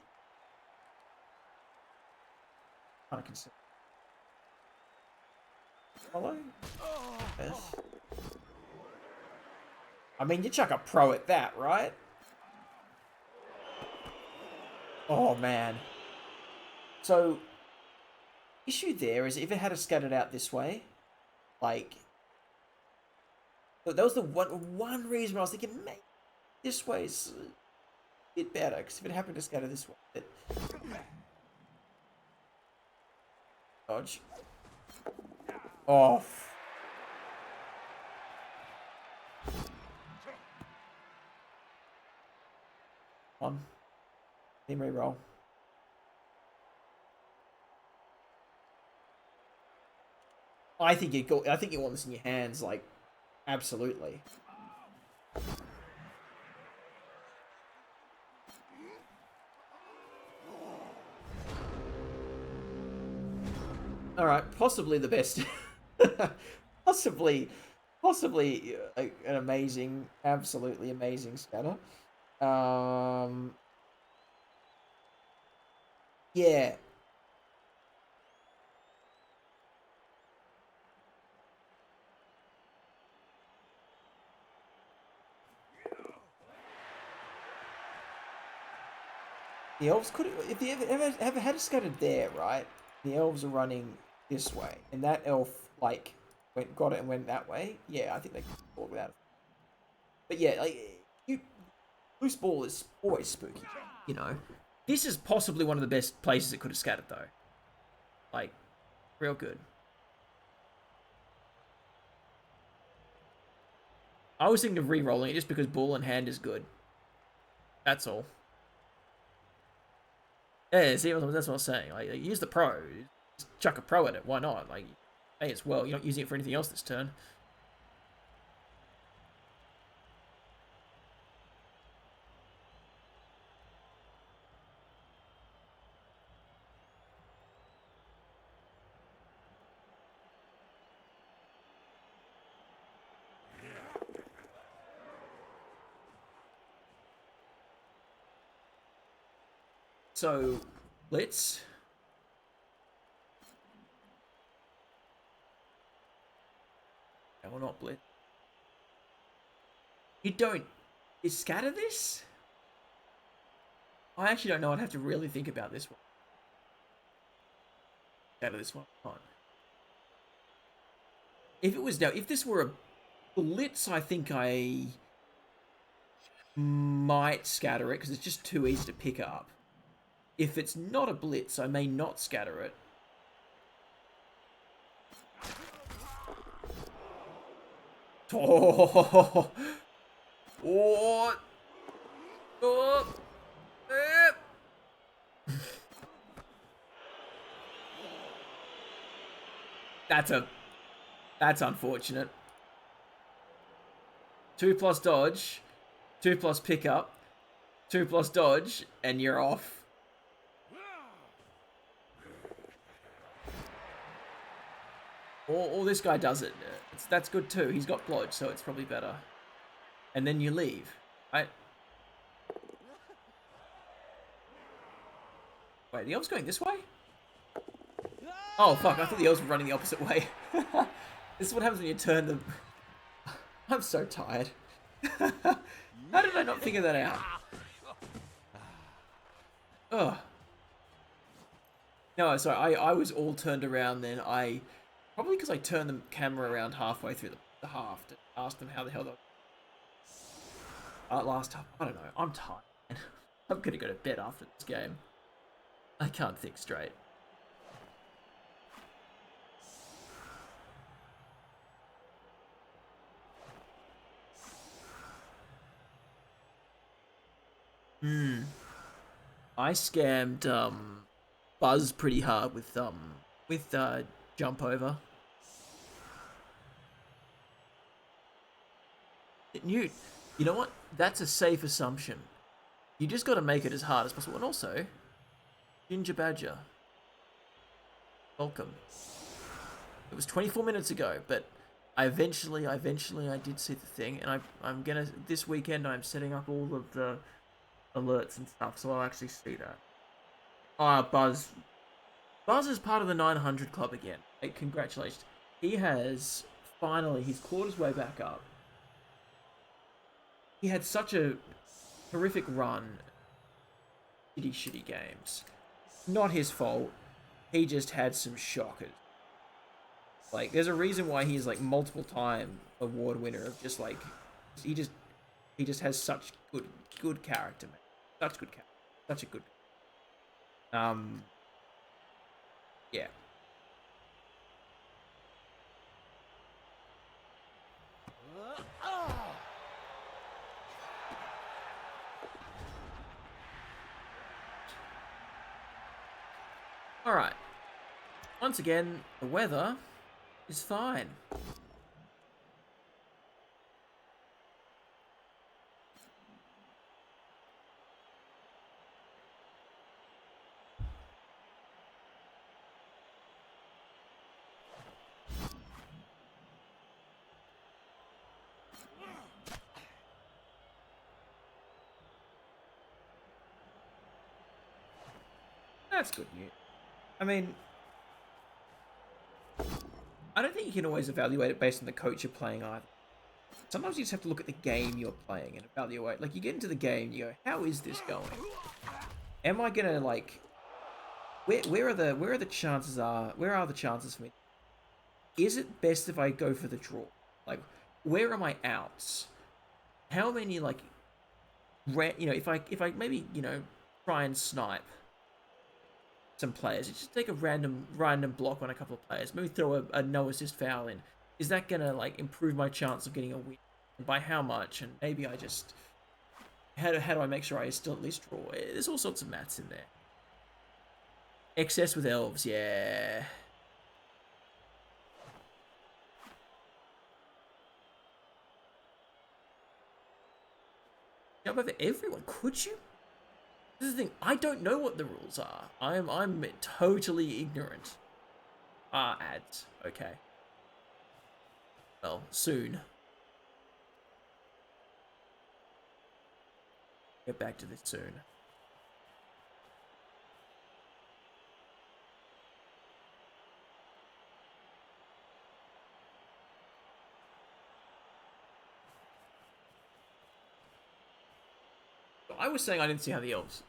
Kind of consider. Follow. Yes. I mean, you chuck a pro at that, right? Oh man. So, issue there is if it had scattered out this way, like, that was the one reason I was thinking, maybe this way's a bit better, because if it happened to scatter this way, it... Dodge. Off. On. Team reroll. I think you want this in your hands, like, absolutely. All right, possibly the best. possibly an amazing, absolutely amazing scatter. Yeah. The elves could, if you ever had a scattered there, right? The elves are running this way, and that elf like got it and went that way. Yeah, I think they could pull it without. But yeah, like loose ball is always spooky. You know, this is possibly one of the best places it could have scattered though. Like, real good. I was thinking of re-rolling it just because ball in hand is good. That's all. Yeah, see, that's what I was saying. Like, use the pro. Just chuck a pro at it. Why not? Like, hey, as well. You're not using it for anything else this turn. So, let's... No, we're not blitz. You don't... Is scatter this? I actually don't know. I'd have to really think about this one. Scatter this one. On. If it was... Now, if this were a blitz, I think I might scatter it, because it's just too easy to pick up. If it's not a blitz, I may not scatter it. Oh, oh, oh, that's unfortunate. 2+ dodge, 2+ pickup, 2+ dodge, and you're off. Or this guy does it. That's good too. He's got blodge, so it's probably better. And then you leave, right? Wait, the elf's going this way? Oh, fuck, I thought the elves were running the opposite way. This is what happens when you turn them... I'm so tired. How did I not figure that out? Ugh. No, sorry, I was all turned around then. Probably because I turned the camera around halfway through the half to ask them how the hell they... last half, I don't know. I'm tired. I'm gonna go to bed after this game. I can't think straight. I scammed Buzz pretty hard with jump over. Newt, you know what? That's a safe assumption. You just got to make it as hard as possible. And also, Ginger Badger, welcome. It was 24 minutes ago, but I did see the thing, and I'm gonna this weekend. I'm setting up all of the alerts and stuff, so I'll actually see that. Buzz. Buzz is part of the 900 club again. Hey, congratulations. He has finally, he's clawed his way back up. He had such a horrific run. Shitty games. Not his fault. He just had some shockers. Like, there's a reason why he's like multiple time award winner of just like he just has such good character, man. Such good character. Such a good yeah. Alright. Once again, the weather is fine. That's good news. I mean, I don't think you can always evaluate it based on the coach you're playing either. Sometimes you just have to look at the game you're playing and evaluate. Like, you get into the game, you go, how is this going? Am I gonna like, where are the chances where are the chances for me? Is it best if I go for the draw? Like, where are my outs? How many like, if I maybe try and snipe some players, just take a random block on a couple of players, maybe throw a no assist foul in. Is that gonna like improve my chance of getting a win? And by how much? And maybe I just how do I make sure I still at least draw? There's all sorts of maths in there. Excess with elves, yeah. Jump over everyone, could you? This is the thing, I don't know what the rules are. I'm totally ignorant. Ads. Okay. Well, soon. Get back to this soon. I was saying I didn't see how the elves.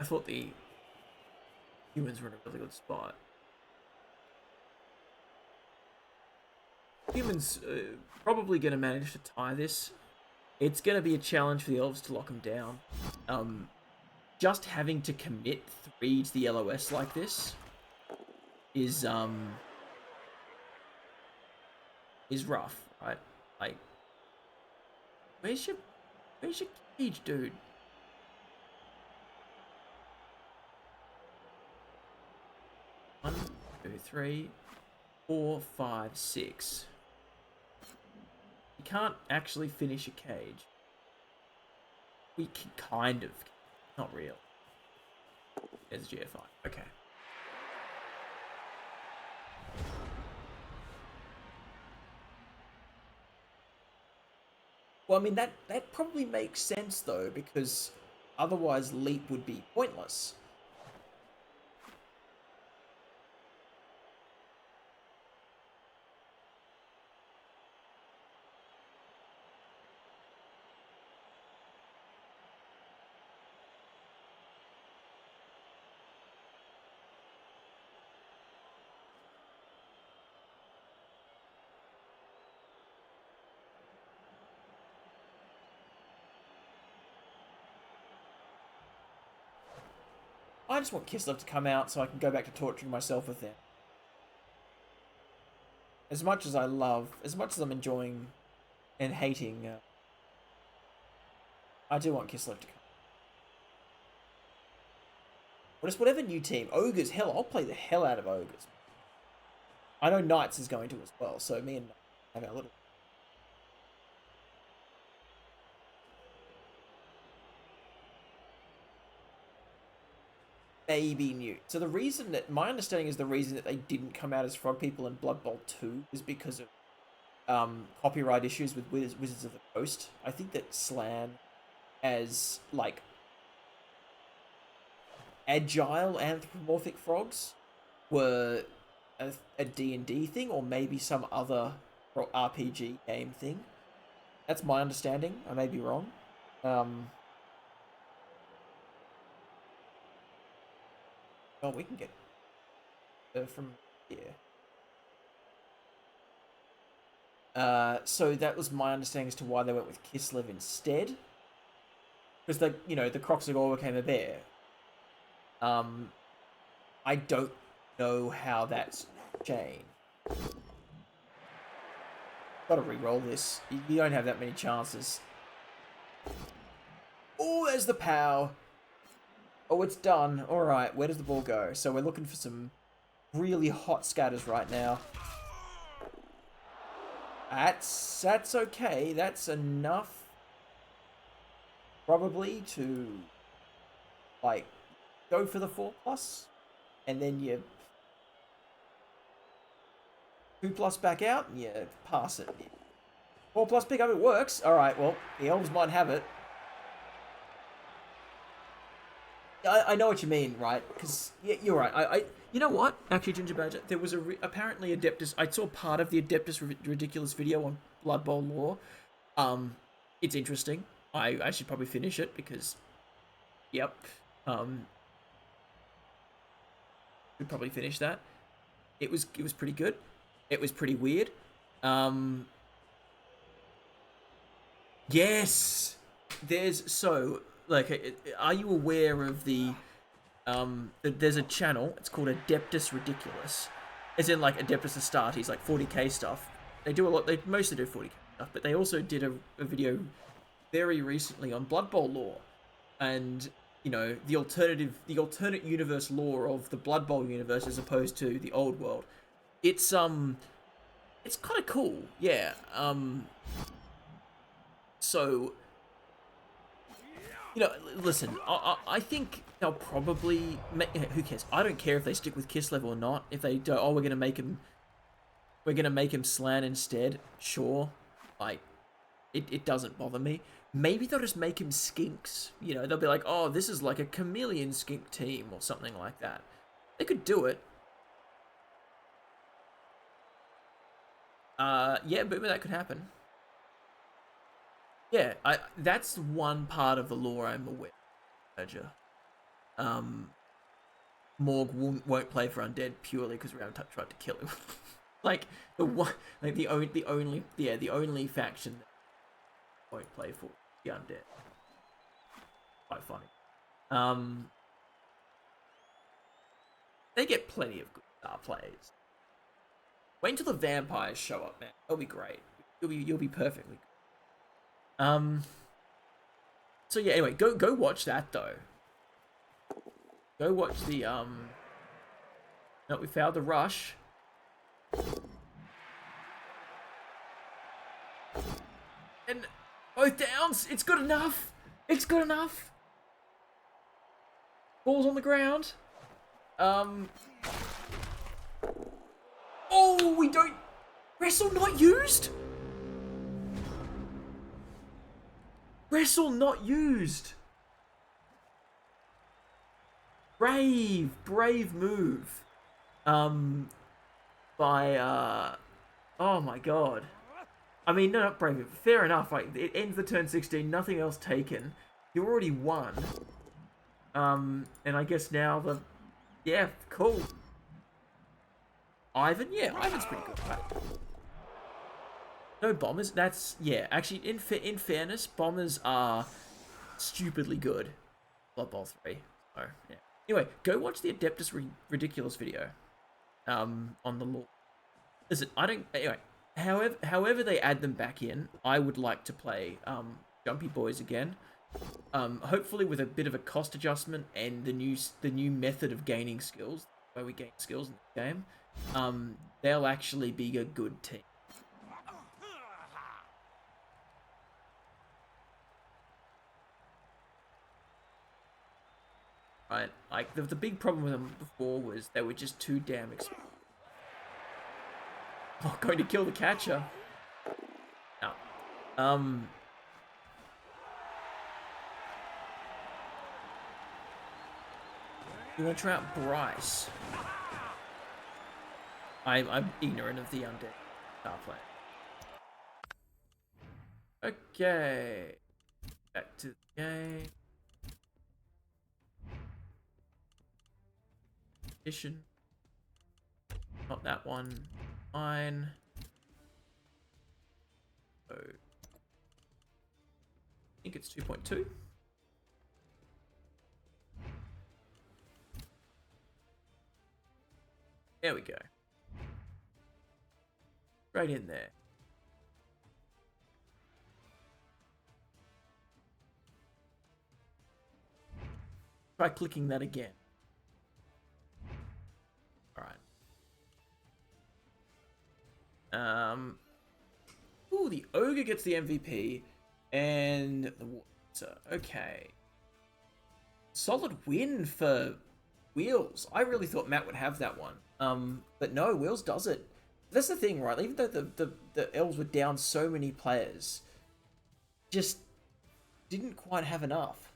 I thought the humans were in a really good spot. Humans probably going to manage to tie this. It's going to be a challenge for the elves to lock them down. Just having to commit 3 to the LOS like this is rough, right? Like, where's your cage, dude? One, 2, 3, 4, 5, 6. You can't actually finish a cage. We can kind of. Not real. There's GFI. Okay. Well, I mean, that probably makes sense, though, because otherwise Leap would be pointless. I just want Kislev to come out so I can go back to torturing myself with them. As much as I'm enjoying and hating, I do want Kislev to come. Or just whatever new team. Ogres, hell, I'll play the hell out of Ogres. I know Knights is going to as well, so me and have our little... Maybe new. So my understanding is the reason that they didn't come out as Frog People in Blood Bowl 2 is because of copyright issues with Wizards of the Coast. I think that Slan as like agile anthropomorphic frogs were a D&D thing, or maybe some other RPG game thing. That's my understanding. I may be wrong. Oh, we can get from here. So that was my understanding as to why they went with Kislev instead. Because the Kroxigor became a bear. I don't know how that's changed. Gotta re-roll this. You don't have that many chances. Oh, there's the POW. Oh, it's done. Alright, where does the ball go? So we're looking for some really hot scatters right now. That's okay. That's enough. Probably to, like, go for the 4+. And then you 2+ back out and you pass it. 4+ pick up, it works. Alright, well, the elves might have it. I know what you mean, right? Because yeah, you're right. You know what? Actually, Ginger Badger, there was apparently Adeptus. I saw part of the Adeptus Ridiculous video on Blood Bowl lore. It's interesting. I should probably finish it because, yep. Should probably finish that. It was pretty good. It was pretty weird. Yes. Are you aware of there's a channel, it's called Adeptus Ridiculous, as in like Adeptus Astartes, like 40k stuff. They do a lot, they mostly do 40k stuff, but they also did a video very recently on Blood Bowl lore, and the alternate universe lore of the Blood Bowl universe as opposed to the old world. It's kind of cool, yeah. So, listen, I think they'll probably who cares? I don't care if they stick with Kislev or not. If they do, we're gonna make him Slan instead. Sure, like it doesn't bother me. Maybe they'll just make him Skinks. They'll be like, oh, this is like a chameleon skink team or something like that. They could do it. Yeah, but that could happen. Yeah, that's one part of the lore I'm aware of. Morg won't play for Undead purely because we haven't tried to kill him. Like the only faction that won't play for the Undead. Quite funny. They get plenty of good star players. Wait until the vampires show up, man. They'll be great. You'll be perfectly good. So yeah, anyway, go watch that though. Go watch the no, we found the rush. And both downs, it's good enough. It's good enough. Ball's on the ground. Oh, we don't wrestle not used. Wrestle not used. Brave move. By oh my god. I mean, no, not brave. Fair enough. Like, it ends the turn 16. Nothing else taken. You already won. And I guess now yeah, cool. Ivan, yeah, Ivan's pretty good, right? No bombers. Yeah. Actually, in fairness, bombers are stupidly good. Blood Bowl 3. So yeah. Anyway, go watch the Adeptus Ridiculous video. On the lore. Listen, anyway. However they add them back in, I would like to play Jumpy Boys again. Hopefully with a bit of a cost adjustment and the new method of gaining skills, where we gain skills in the game. They'll actually be a good team. Right, like the big problem with them before was they were just too damn expensive. Oh, going to kill the catcher. Um, you want to try out Bryce? I'm ignorant of the undead star player. Okay, back to the game. Edition. Not that one. Fine. So, I think it's 2.2. There we go. Right in there. Try clicking that again. Alright. Ooh, the Ogre gets the MVP. And the Water. Okay. Solid win for Wheels. I really thought Matt would have that one. But no, Wheels does it. That's the thing, right? Even though the Elves were down so many players, just didn't quite have enough.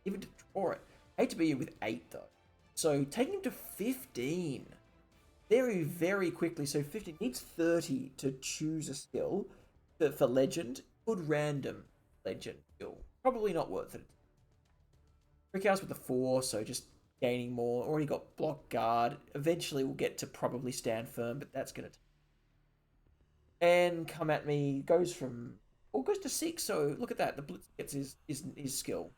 Even to draw it. I hate to be with 8 though. So taking him to 15 very, very quickly. So 15 needs 30 to choose a skill for Legend. Good random Legend skill. Probably not worth it. Brickhouse with the 4, so just gaining more. Already got block guard. Eventually we'll get to probably stand firm, but that's gonna. And come at me. Goes from. Oh, goes to 6. So look at that. The Blitz gets his skill.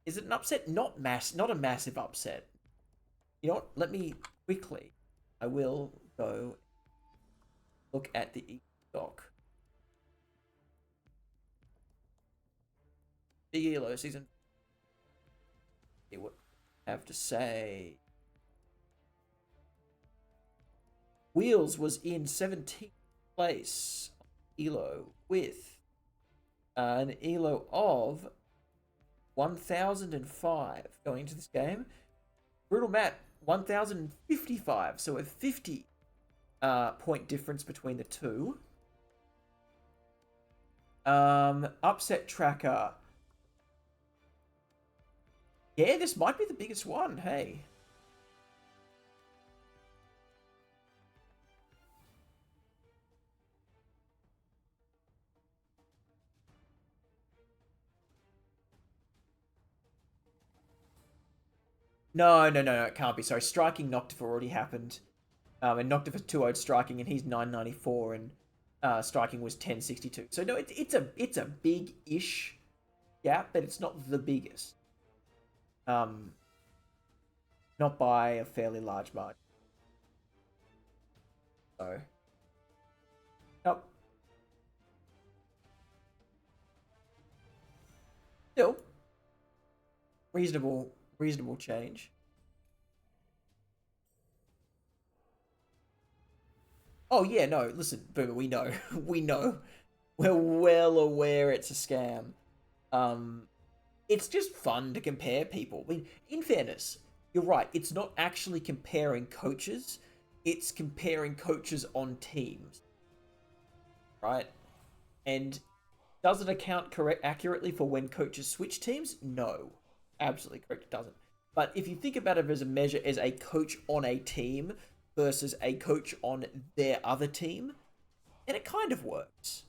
Is it an upset? Not a massive upset. You know what? Let me quickly. I will go look at the doc. Big Elo season. See what I have to say. Wheels was in 17th place Elo with an Elo of 1005 going into this game. Brutal Matt 1055, so a 50 point difference between the two. Upset tracker. Yeah, this might be the biggest one. Hey. No, it can't be. Sorry, striking Noctifer already happened. And Noctifer's 2-0 striking, and he's 994, and striking was 1062. So no, it's a big-ish gap, but it's not the biggest. Not by a fairly large margin. So, nope. Still, reasonable change. Oh yeah, no, listen, Boomer, we know. We know. We're well aware it's a scam. It's just fun to compare people. I mean, in fairness, you're right, it's not actually comparing coaches, it's comparing coaches on teams. Right? And does it account accurately for when coaches switch teams? No. Absolutely correct, it doesn't. But if you think about it as a measure as a coach on a team versus a coach on their other team, then it kind of works,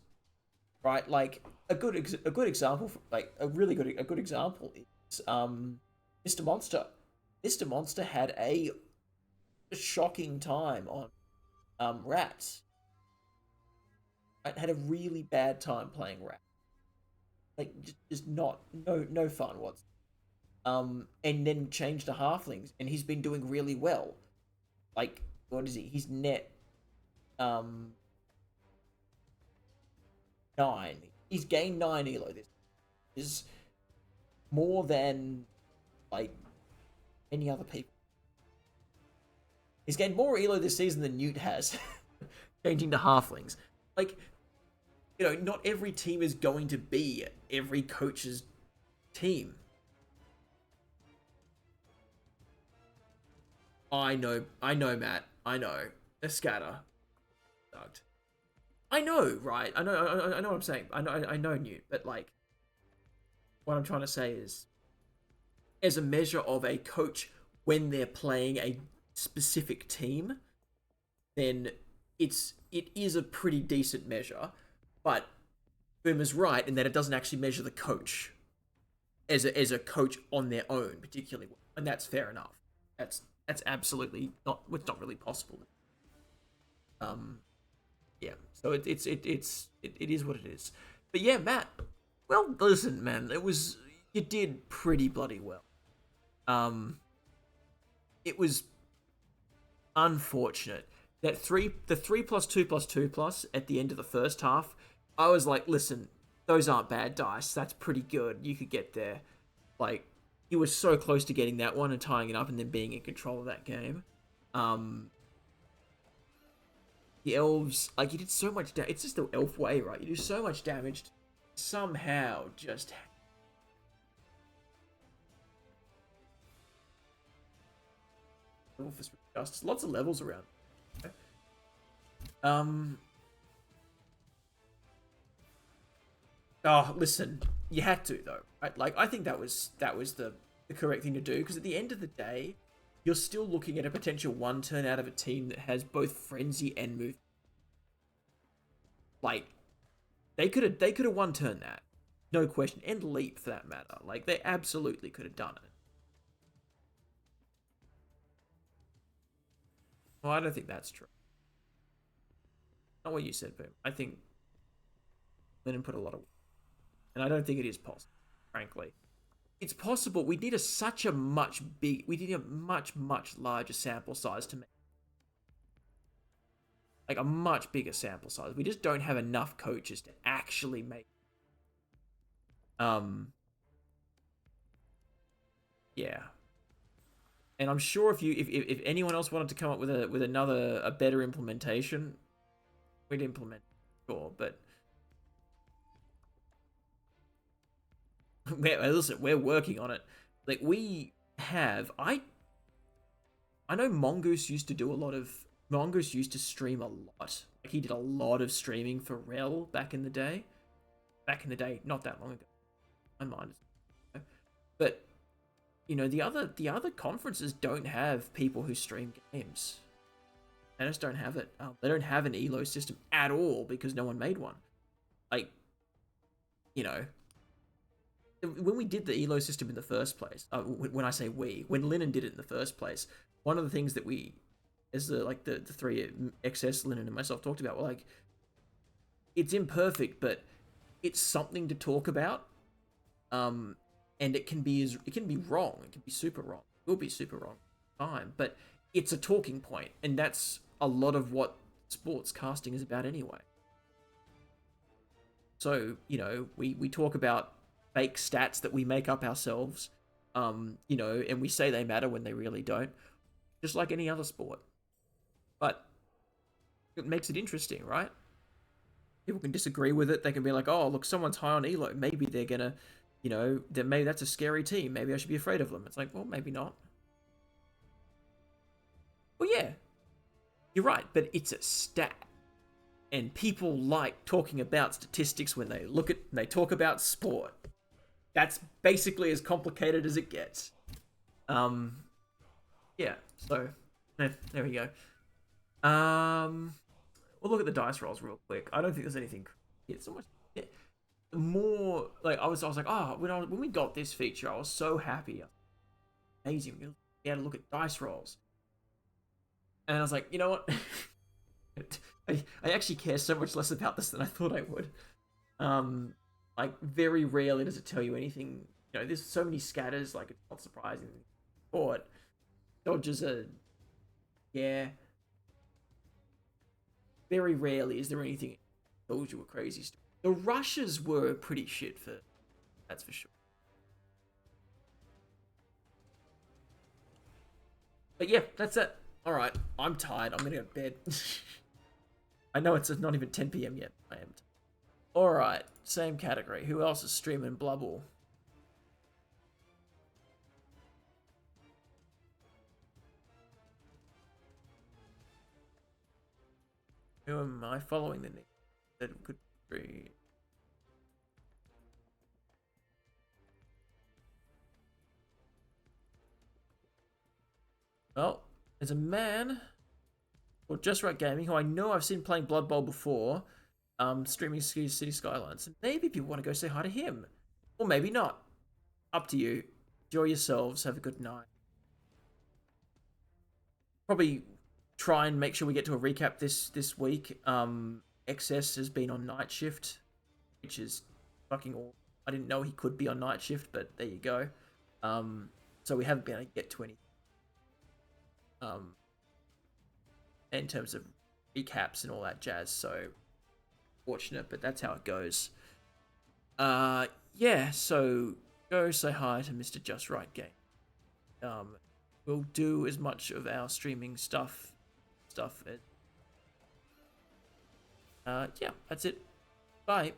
right? Like a good example, like a good example is Mr. Monster. Mr. Monster had a shocking time on Rats. Right? Had a really bad time playing Rats. Like just not no fun whatsoever. And then changed to halflings, and he's been doing really well. Like, what is he? He's net 9. He's gained 9 elo. This is more than like any other people. He's gained more elo this season than Newt has, changing to halflings. Like, you know, not every team is going to be every coach's team. I know, Matt. I know. A scatter. sucked. I know, right? I know what I'm saying. I know Newt, but like, what I'm trying to say is, as a measure of a coach when they're playing a specific team, then it is a pretty decent measure. But Boomer's right in that it doesn't actually measure the coach as a coach on their own particularly well, and that's fair enough. That's absolutely not. It's not really possible. Um, yeah. So it is what it is. But yeah, Matt. Well, listen, man. You did pretty bloody well. It was unfortunate that the 3+2+2+ at the end of the first half. I was like, listen, those aren't bad dice. That's pretty good. You could get there. Like, he was so close to getting that one and tying it up and then being in control of that game. The elves, like, you did so much damage. It's just the elf way, right? You do so much damage to somehow just... Lots of levels around. Oh, listen, you had to though. Right? Like, I think that was the correct thing to do, because at the end of the day, you're still looking at a potential one turn out of a team that has both frenzy and move. Like, they could have one turn that, no question, and leap for that matter. Like, they absolutely could have done it. Well, I don't think that's true. Not what you said, but I think Lennon put a lot of work. And I don't think it is possible, frankly. It's possible. We need a much larger sample size to make, like, a much bigger sample size. We just don't have enough coaches to actually make. Yeah. And I'm sure if anyone else wanted to come up with a better implementation, we'd implement it, sure, but listen, we're working on it. Like, we have, I know Mongoose used to stream a lot. Like, he did a lot of streaming for REBBL back in the day. Not that long ago. My mind is, but you know, the other conferences don't have people who stream games. They just don't have it. They don't have an ELO system at all because no one made one. Like, you know, when we did the ELO system in the first place, when I say when Lennon did it in the first place, one of the things that we, as the three XS, Lennon and myself, talked about, were like, it's imperfect, but it's something to talk about. And it can be wrong. It can be super wrong. It will be super wrong time, but it's a talking point, and that's a lot of what sports casting is about anyway. So, you know, we talk about fake stats that we make up ourselves, you know, and we say they matter when they really don't, just like any other sport. But it makes it interesting, right? People can disagree with it. They can be like, oh, look, someone's high on ELO. Maybe they're gonna, you know, then maybe that's a scary team. Maybe I should be afraid of them. It's like, well, maybe not. Well, yeah, you're right, but it's a stat. And people like talking about statistics when they talk about sport. That's basically as complicated as it gets. Yeah, so there we go. We'll look at the dice rolls real quick. I don't think there's anything. It's almost more like I was like, oh, when we got this feature, I was so happy. Amazing. We had to look at dice rolls. And I was like, you know what? I actually care so much less about this than I thought I would. Like, very rarely does it tell you anything. You know, there's so many scatters, like, it's not surprising. But dodges are, yeah. Very rarely is there anything that tells you a crazy story. The rushes were pretty shit that's for sure. But yeah, that's it. Alright, I'm tired. I'm gonna go to bed. I know it's not even 10 PM yet. I am. Alright, same category. Who else is streaming Blubble? Who am I following the name that could be? Well, there's a man called Just Right Gaming who I know I've seen playing Blood Bowl before, streaming City Skylines. And maybe people want to go say hi to him. Or maybe not. Up to you. Enjoy yourselves. Have a good night. Probably try and make sure we get to a recap this week. XS has been on night shift, which is fucking awful. I didn't know he could be on night shift, but there you go. So we haven't been able to get to any in terms of recaps and all that jazz, so fortunate, but that's how it goes. Yeah, so go say hi to Mr. Just Right Game. We'll do as much of our streaming stuff as yeah, that's it. Bye.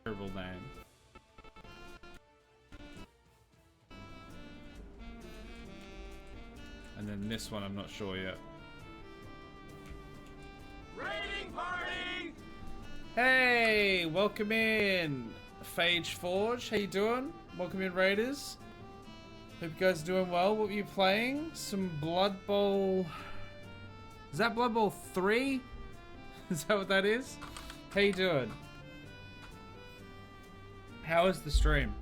Terrible name. And then this one, I'm not sure yet.
Raiding party!
Hey, welcome in, Phage Forge. How you doing? Welcome in, Raiders. Hope you guys are doing well. What were you playing? Some Blood Bowl. Is that Blood Bowl 3? Is that what that is? How you doing? How is the stream?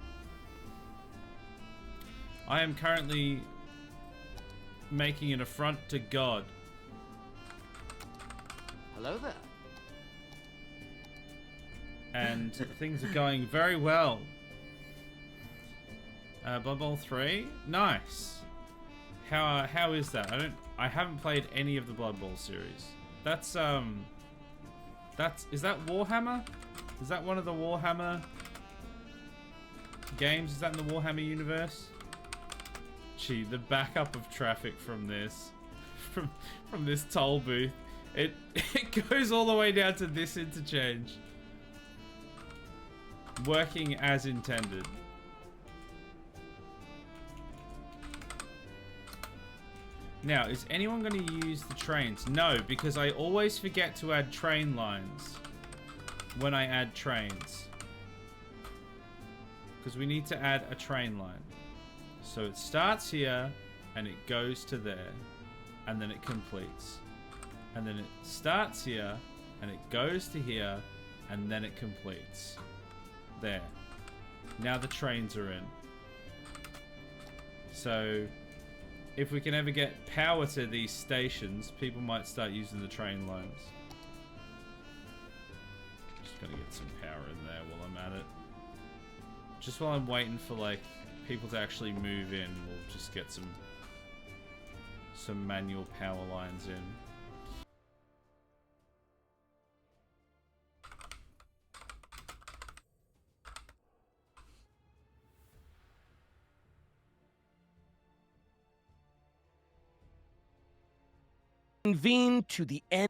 I am currently making an affront to God.
Hello there.
And things are going very well. Blood Bowl 3? Nice. How is that? I haven't played any of the Blood Bowl series. Is that Warhammer? Is that one of the Warhammer games? Is that in the Warhammer universe? Gee, the backup of traffic from this from this toll booth. It goes all the way down to this interchange. Working as intended. Now, is anyone going to use the trains? No, because I always forget to add train lines when I add trains. Because we need to add a train line. So it starts here, and it goes to there, and then it completes. And then it starts here, and it goes to here, and then it completes. There. Now the trains are in. So if we can ever get power to these stations, people might start using the train lines. Just gonna get some power in there while I'm at it. Just while I'm waiting for like people to actually move in, we'll just get some manual power lines in.
Convene to the end.